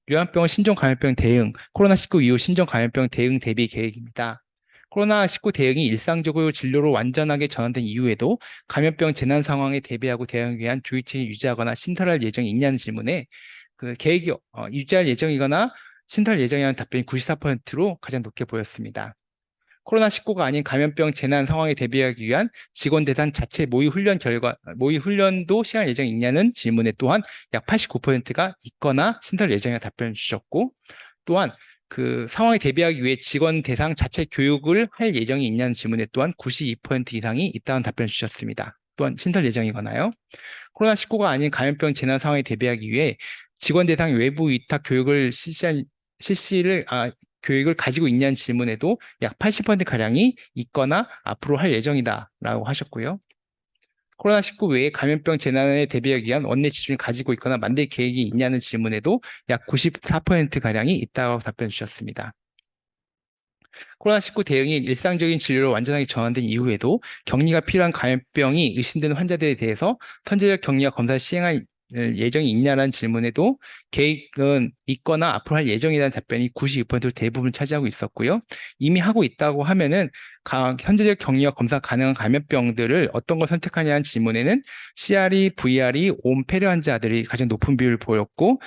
Speaker 1: 요양병원 신종감염병 대응, 코로나19 이후 신종감염병 대응 대비 계획입니다. 코로나19 대응이 일상적으로 진료로 완전하게 전환된 이후에도 감염병 재난 상황에 대비하고 대응하기 위한 조직체를 유지하거나 신설할 예정이 있냐는 질문에 그 계획이 유지할 예정이거나 신설 예정이라는 답변이 94%로 가장 높게 보였습니다. 코로나19가 아닌 감염병 재난 상황에 대비하기 위한 직원 대상 자체 모의 훈련도 시행할 예정이 있냐는 질문에 또한 약 89%가 있거나 신설 예정이라 답변을 주셨고, 또한 그 상황에 대비하기 위해 직원 대상 자체 교육을 할 예정이 있냐는 질문에 또한 92% 이상이 있다는 답변을 주셨습니다. 또한 신설 예정이거나요. 코로나19가 아닌 감염병 재난 상황에 대비하기 위해 직원 대상 외부 위탁 교육을 교육을 가지고 있냐는 질문에도 약 80%가량이 있거나 앞으로 할 예정이다라고 하셨고요. 코로나19 외에 감염병 재난에 대비하기 위한 원내 지침을 가지고 있거나 만들 계획이 있냐는 질문에도 약 94%가량이 있다고 답변 주셨습니다. 코로나19 대응이 일상적인 진료로 완전하게 전환된 이후에도 격리가 필요한 감염병이 의심되는 환자들에 대해서 선제적 격리와 검사를 시행할 예정이 있냐라는 질문에도 계획은 있거나 앞으로 할 예정이라는 답변이 92%를 대부분 차지하고 있었고요. 이미 하고 있다고 하면은 현재적 격리와 검사 가능한 감염병들을 어떤 걸 선택하냐는 질문에는 CRE, VRE, 옴 폐렴 환자들이 가장 높은 비율을 보였고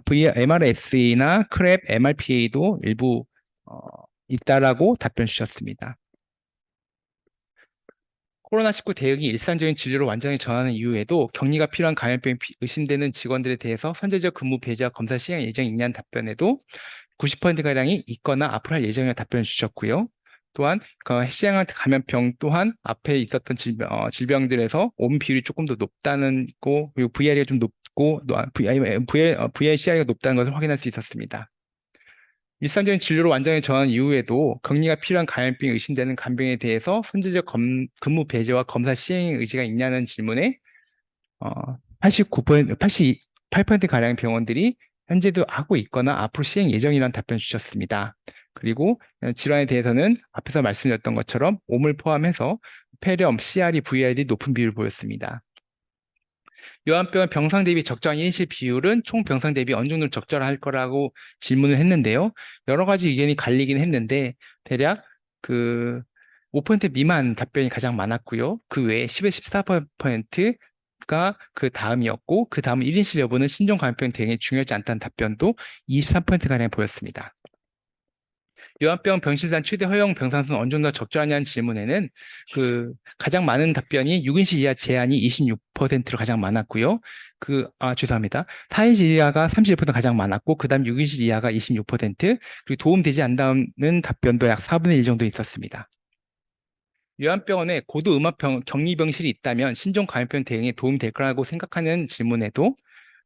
Speaker 1: MRS나 크랩, MRPA도 일부 있다라고 답변 주셨습니다. 코로나19 대응이 일상적인 진료로 완전히 전환한 이후에도 격리가 필요한 감염병이 의심되는 직원들에 대해서 선제적 근무 배제와 검사 시행 예정이 있냐는 답변에도 90%가량이 있거나 앞으로 할 예정이라는 답변을 주셨고요. 또한 시행한 감염병 또한 앞에 있었던 질병들에서 옴 비율이 조금 더 높다는 거, 그리고 VR이가 좀 높고 VRCR가 높다는 것을 확인할 수 있었습니다. 일상적인 진료로 완전히 전환 이후에도 격리가 필요한 감염병이 의심되는 간병에 대해서 선제적 근무 배제와 검사 시행 의지가 있냐는 질문에 89%, 88%가량 병원들이 현재도 하고 있거나 앞으로 시행 예정이라는 답변 주셨습니다. 그리고 질환에 대해서는 앞에서 말씀드렸던 것처럼 옴을 포함해서 폐렴, CRE, VR이 높은 비율을 보였습니다. 요한병원 병상 대비 적정한 1인실 비율은 총 병상 대비 어느 정도 적절할 거라고 질문을 했는데요. 여러 가지 의견이 갈리긴 했는데 대략 5% 미만 답변이 가장 많았고요. 그 외에 10에서 14%가 그 다음이었고 그 다음 1인실 여부는 신종 감염병 대응에 중요하지 않다는 답변도 23%가량 보였습니다. 요한병원 병실단 최대 허용 병상수는 어느 정도 적절하냐는 질문에는 가장 많은 답변이 6인실 이하 제한이 26%로 가장 많았고요. 죄송합니다. 4인실 이하가 31% 가장 많았고, 그 다음 6인실 이하가 26%, 그리고 도움되지 않는다는 답변도 약 4분의 1 정도 있었습니다. 요한병원에 고도 음압 격리병실이 있다면 신종 감염병 대응에 도움될 거라고 생각하는 질문에도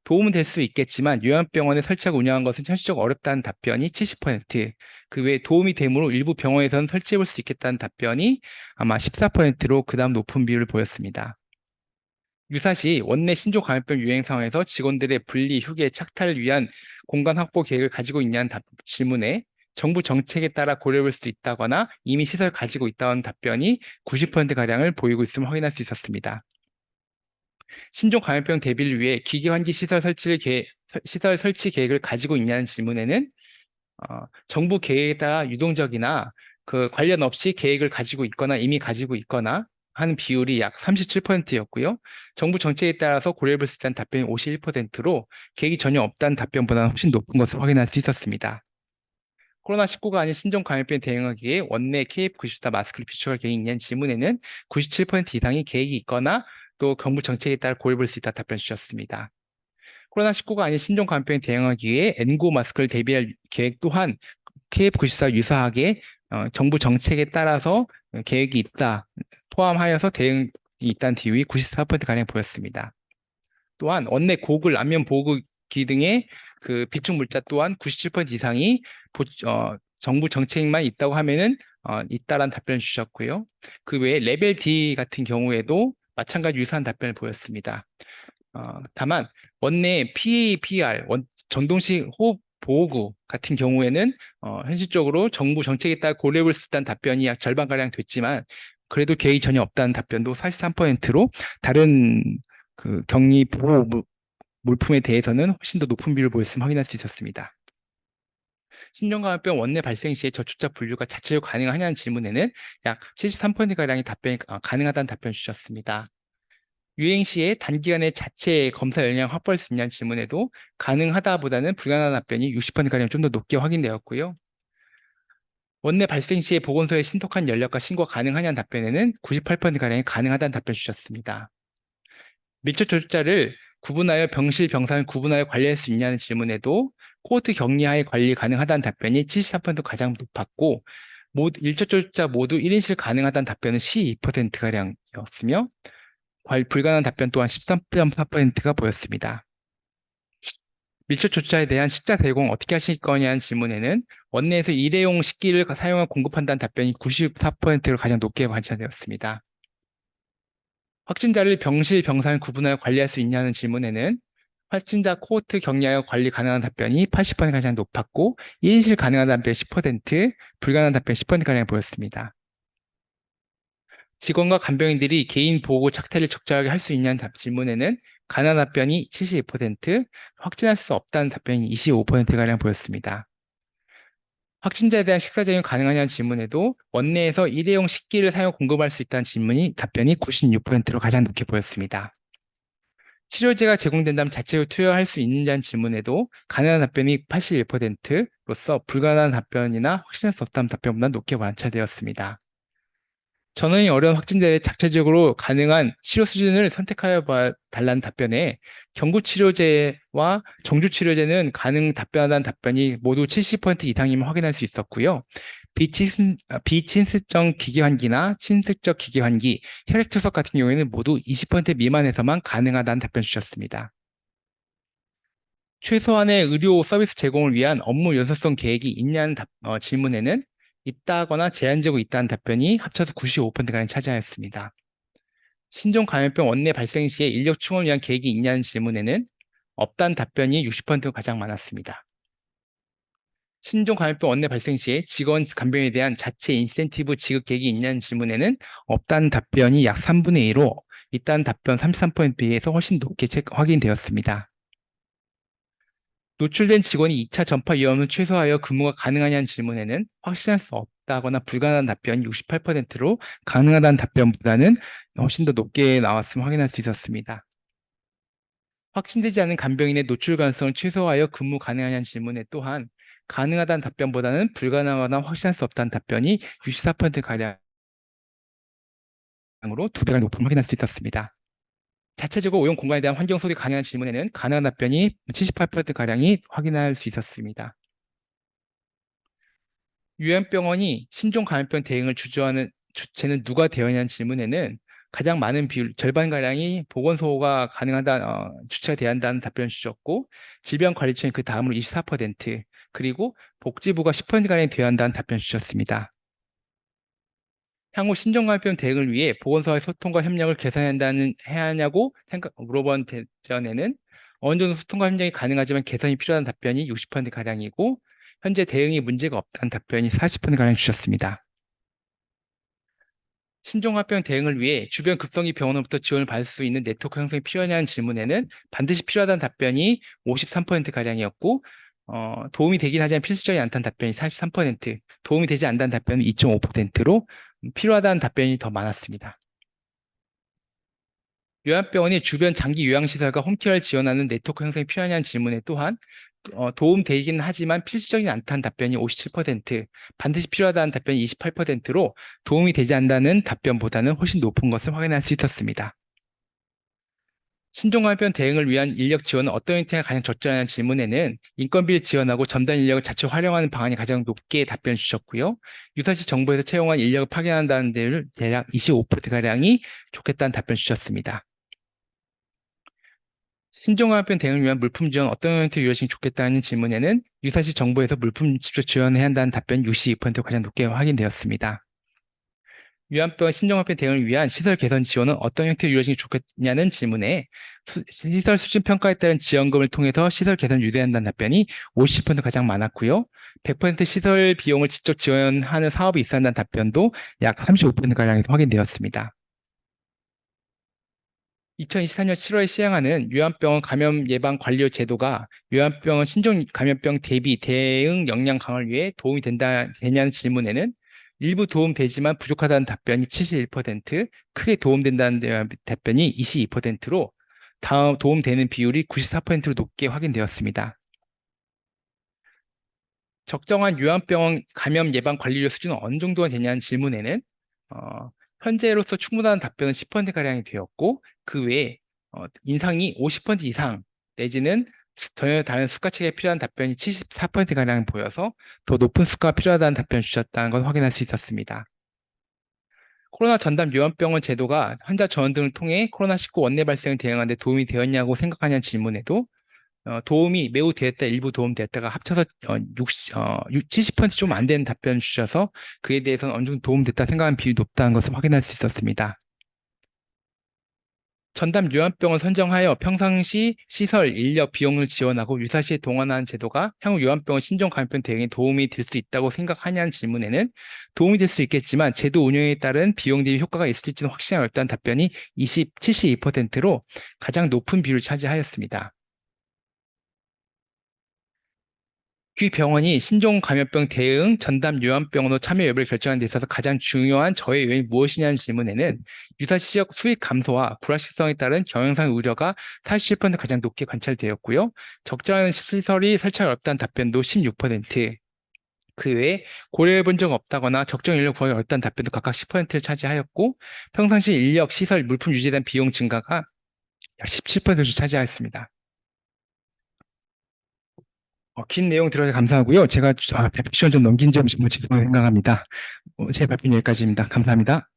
Speaker 1: 도움은 될 수 있겠지만 요양병원에 설치하고 운영한 것은 현실적으로 어렵다는 답변이 70%, 그 외에 도움이 되므로 일부 병원에서는 설치해 볼 수 있겠다는 답변이 아마 14%로 그 다음 높은 비율을 보였습니다. 유사시 원내 신종 감염병 유행 상황에서 직원들의 분리, 휴게, 착탈을 위한 공간 확보 계획을 가지고 있냐는 질문에 정부 정책에 따라 고려해 볼 수 있다거나 이미 시설 가지고 있다는 답변이 90%가량을 보이고 있음을 확인할 수 있었습니다. 신종 감염병 대비를 위해 기계 환기 시설 설치 계획을 가지고 있냐는 질문에는 정부 계획에 따라 유동적이나 관련 없이 계획을 가지고 있거나 이미 가지고 있거나 하는 비율이 약 37%였고요. 정부 정책에 따라서 고려해 볼 수 있다는 답변이 51%로 계획이 전혀 없다는 답변보다는 훨씬 높은 것을 확인할 수 있었습니다. 코로나19가 아닌 신종 감염병에 대응하기 위해 원내 KF94 마스크를 비축할 계획이 있냐는 질문에는 97% 이상이 계획이 있거나 또 정부 정책에 따라 고려해 볼 수 있다 답변 주셨습니다. 코로나19가 아닌 신종 감염병에 대응하기 위해 N95 마스크를 대비할 계획 또한 KF94 유사하게 정부 정책에 따라서 계획이 있다 포함하여서 대응이 있다는 비율이 94%가량 보였습니다. 또한 원내 고글, 안면 보호기 등의 비축 물자 또한 97% 이상이 정부 정책만 있다고 하면은 있다라는 답변을 주셨고요. 그 외에 레벨 D 같은 경우에도 마찬가지 유사한 답변을 보였습니다. 다만 원내 PAPR 전동식 호흡 보호구 같은 경우에는 현실적으로 정부 정책에 따라 고려해 볼 수 있다는 답변이 약 절반가량 됐지만 그래도 계획이 전혀 없다는 답변도 43%로 다른 격리 보호 물품에 대해서는 훨씬 더 높은 비율을 보였음을 확인할 수 있었습니다. 신종감염병 원내 발생 시에 저촉자 분류가 자체적으로 가능하냐는 질문에는 약 73%가량이 답변이 가능하다는 답변을 주셨습니다. 유행 시에 단기간에 자체 검사 열량 확보할 수 있냐는 질문에도 가능하다보다는 불가능한 답변이 60%가량 좀 더 높게 확인되었고요. 원내 발생 시에 보건소에 신속한 연락과 신고가 가능하냐는 답변에는 98%가량이 가능하다는 답변을 주셨습니다. 밀접 접촉자를 구분하여 병실, 병상을 구분하여 관리할 수 있냐는 질문에도 코호트 격리하에 관리 가능하다는 답변이 73% 가장 높았고 밀접 접촉자 모두 1인실 가능하다는 답변은 12%가량이었으며 불가능한 답변 또한 13.4%가 보였습니다. 밀접조차에 대한 식자 제공 어떻게 하실 거냐는 질문에는 원내에서 일회용 식기를 사용하고 공급한다는 답변이 94%로 가장 높게 반차되었습니다. 확진자를 병실, 병상을 구분하여 관리할 수 있냐는 질문에는 확진자 코호트 격리하여 관리 가능한 답변이 80% 가량 높았고 1인실 가능한 답변 10%, 불가능한 답변 10%가량 보였습니다. 직원과 간병인들이 개인 보호 착태를 적절하게 할 수 있냐는 질문에는 가능한 답변이 72%, 확진할 수 없다는 답변이 25%가량 보였습니다. 확진자에 대한 식사 제휴 가능하냐는 질문에도 원내에서 일회용 식기를 사용 공급할 수 있다는 답변이 96%로 가장 높게 보였습니다. 치료제가 제공된다면 자체로 투여할 수 있느냐는 질문에도 가능한 답변이 81%로서 불가능한 답변이나 확신할 수 없다는 답변보다 높게 완차되었습니다. 전원이 어려운 확진자의 자체적으로 가능한 치료 수준을 선택하여 달라는 답변에 경구치료제와 정주치료제는 가능 답변하다는 답변이 모두 70% 이상임을 확인할 수 있었고요. 비친습적 기계환기나 친습적 기계환기, 혈액투석 같은 경우에는 모두 20% 미만에서만 가능하다는 답변 주셨습니다. 최소한의 의료 서비스 제공을 위한 업무 연속성 계획이 있냐는 질문에는 있다거나 제한적으로 있다는 답변이 합쳐서 95%가량 차지하였습니다. 신종 감염병 원내 발생 시에 인력 충원을 위한 계획이 있냐는 질문에는 없다는 답변이 60%가 가장 많았습니다. 신종 감염병 원내 발생 시에 직원 간병에 대한 자체 인센티브 지급 계획이 있냐는 질문에는 없다는 답변이 약 3분의 1로 있다는 답변 33%에 비해서 훨씬 높게 확인되었습니다. 노출된 직원이 2차 전파 위험을 최소화하여 근무가 가능하냐는 질문에는 확신할 수 없다거나 불가능한 답변이 68%로 가능하다는 답변보다는 훨씬 더 높게 나왔음을 확인할 수 있었습니다. 확진되지 않은 간병인의 노출 가능성을 최소화하여 근무 가능하냐는 질문에 또한 가능하다는 답변보다는 불가능하거나 확신할 수 없다는 답변이 64%가량으로 2배가 높음을 확인할 수 있었습니다. 자체적으로 오염 공간에 대한 환경 소리 가능한 질문에는 가능한 답변이 78%가량이 확인할 수 있었습니다. 요양병원이 신종 감염병 대응을 주주하는 주체는 누가 되었냐는 질문에는 가장 많은 비율, 절반가량이 보건소가 주체가 돼야 한다는 답변을 주셨고, 질병관리청이 그 다음으로 24%, 그리고 복지부가 10%가량이 돼야 한다는 답변을 주셨습니다. 향후 신종감염병 대응을 위해 보건소와의 소통과 협력을 해야 하냐고 물어본 대전에는 어느 정도 소통과 협력이 가능하지만 개선이 필요한 답변이 60%가량이고, 현재 대응이 문제가 없다는 답변이 40%가량 주셨습니다. 신종합병 대응을 위해 주변 급성기 병원으로부터 지원을 받을 수 있는 네트워크 형성이 필요하냐는 질문에는 반드시 필요하다는 답변이 53%가량이었고, 도움이 되긴 하지만 필수적이 않다는 답변이 43%, 도움이 되지 않는다는 답변은 2.5%로 필요하다는 답변이 더 많았습니다. 요양병원이 주변 장기 요양시설과 홈케어를 지원하는 네트워크 형성이 필요하냐는 질문에 또한 도움되긴 하지만 필수적이지 않다는 답변이 57%, 반드시 필요하다는 답변이 28%로 도움이 되지 않는다는 답변보다는 훨씬 높은 것을 확인할 수 있었습니다. 신종합병 대응을 위한 인력 지원은 어떤 형태가 가장 적절하냐는 질문에는 인건비를 지원하고 첨단 인력을 자체 활용하는 방안이 가장 높게 답변 주셨고요. 유사시 정부에서 채용한 인력을 파견한다는 데를 대략 25%가량이 좋겠다는 답변 주셨습니다. 신종합병 대응을 위한 물품 지원 어떤 형태로 이루어지면 좋겠다는 질문에는 유사시 정부에서 물품 직접 지원해야 한다는 답변 62%가 가장 높게 확인되었습니다. 요양병 신종합병 대응을 위한 시설 개선 지원은 어떤 형태로 이루어지면 좋겠냐는 질문에 시설 수준 평가에 따른 지원금을 통해서 시설 개선을 유도한다는 답변이 50% 가장 많았고요. 100% 시설 비용을 직접 지원하는 사업이 있어야 한다는 답변도 약 35%가량에서 확인되었습니다. 2024년 7월에 시행하는 요양병원 감염 예방 관리 제도가 요양병원 신종 감염병 대비 대응 역량 강화를 위해 도움이 되냐는 질문에는 일부 도움되지만 부족하다는 답변이 71%, 크게 도움된다는 답변이 22%로 도움되는 비율이 94%로 높게 확인되었습니다. 적정한 요양병원 감염 예방 관리료 수준은 어느 정도가 되냐는 질문에는 현재로서 충분한 답변은 10%가량이 되었고, 그 외에 인상이 50% 이상 내지는 전혀 다른 수가 체계에 필요한 답변이 74%가량 보여서 더 높은 수가가 필요하다는 답변을 주셨다는 걸 확인할 수 있었습니다. 코로나 전담 요양병원 제도가 환자 전원 등을 통해 코로나19 원내 발생을 대응하는 데 도움이 되었냐고 생각하냐는 질문에도 도움이 매우 되었다, 일부 도움 되었다가 합쳐서 70%좀 안 되는 답변 주셔서 그에 대해서는 어느 정도 도움됐다 생각하는 비율이 높다는 것을 확인할 수 있었습니다. 전담 요양병원 선정하여 평상시 시설, 인력, 비용을 지원하고 유사시에 동원하는 제도가 향후 요양병원 신종 감염병 대응에 도움이 될 수 있다고 생각하냐는 질문에는 도움이 될 수 있겠지만 제도 운영에 따른 비용 대비 효과가 있을지는 확신하기 어렵다는 답변이 72%로 가장 높은 비율을 차지하였습니다. 귀 병원이 신종 감염병 대응 전담 요양병원으로 참여 여부를 결정하는 데 있어서 가장 중요한 저의 요인이 무엇이냐는 질문에는 유사시 지역 수익 감소와 불확실성에 따른 경영상 우려가 47% 가장 높게 관찰되었고요. 적절한 시설이 설치하기 어렵다는 답변도 16%, 그 외에 고려해 본 적 없다거나 적정 인력 구하기 어렵다는 답변도 각각 10%를 차지하였고 평상시 인력, 시설, 물품 유지에 대한 비용 증가가 약 17%를 차지하였습니다. 긴 내용 들어서 감사하고요. 제가 발표 시간 좀 넘긴 점 정말 죄송하게 생각합니다. 제 발표는 여기까지입니다. 감사합니다.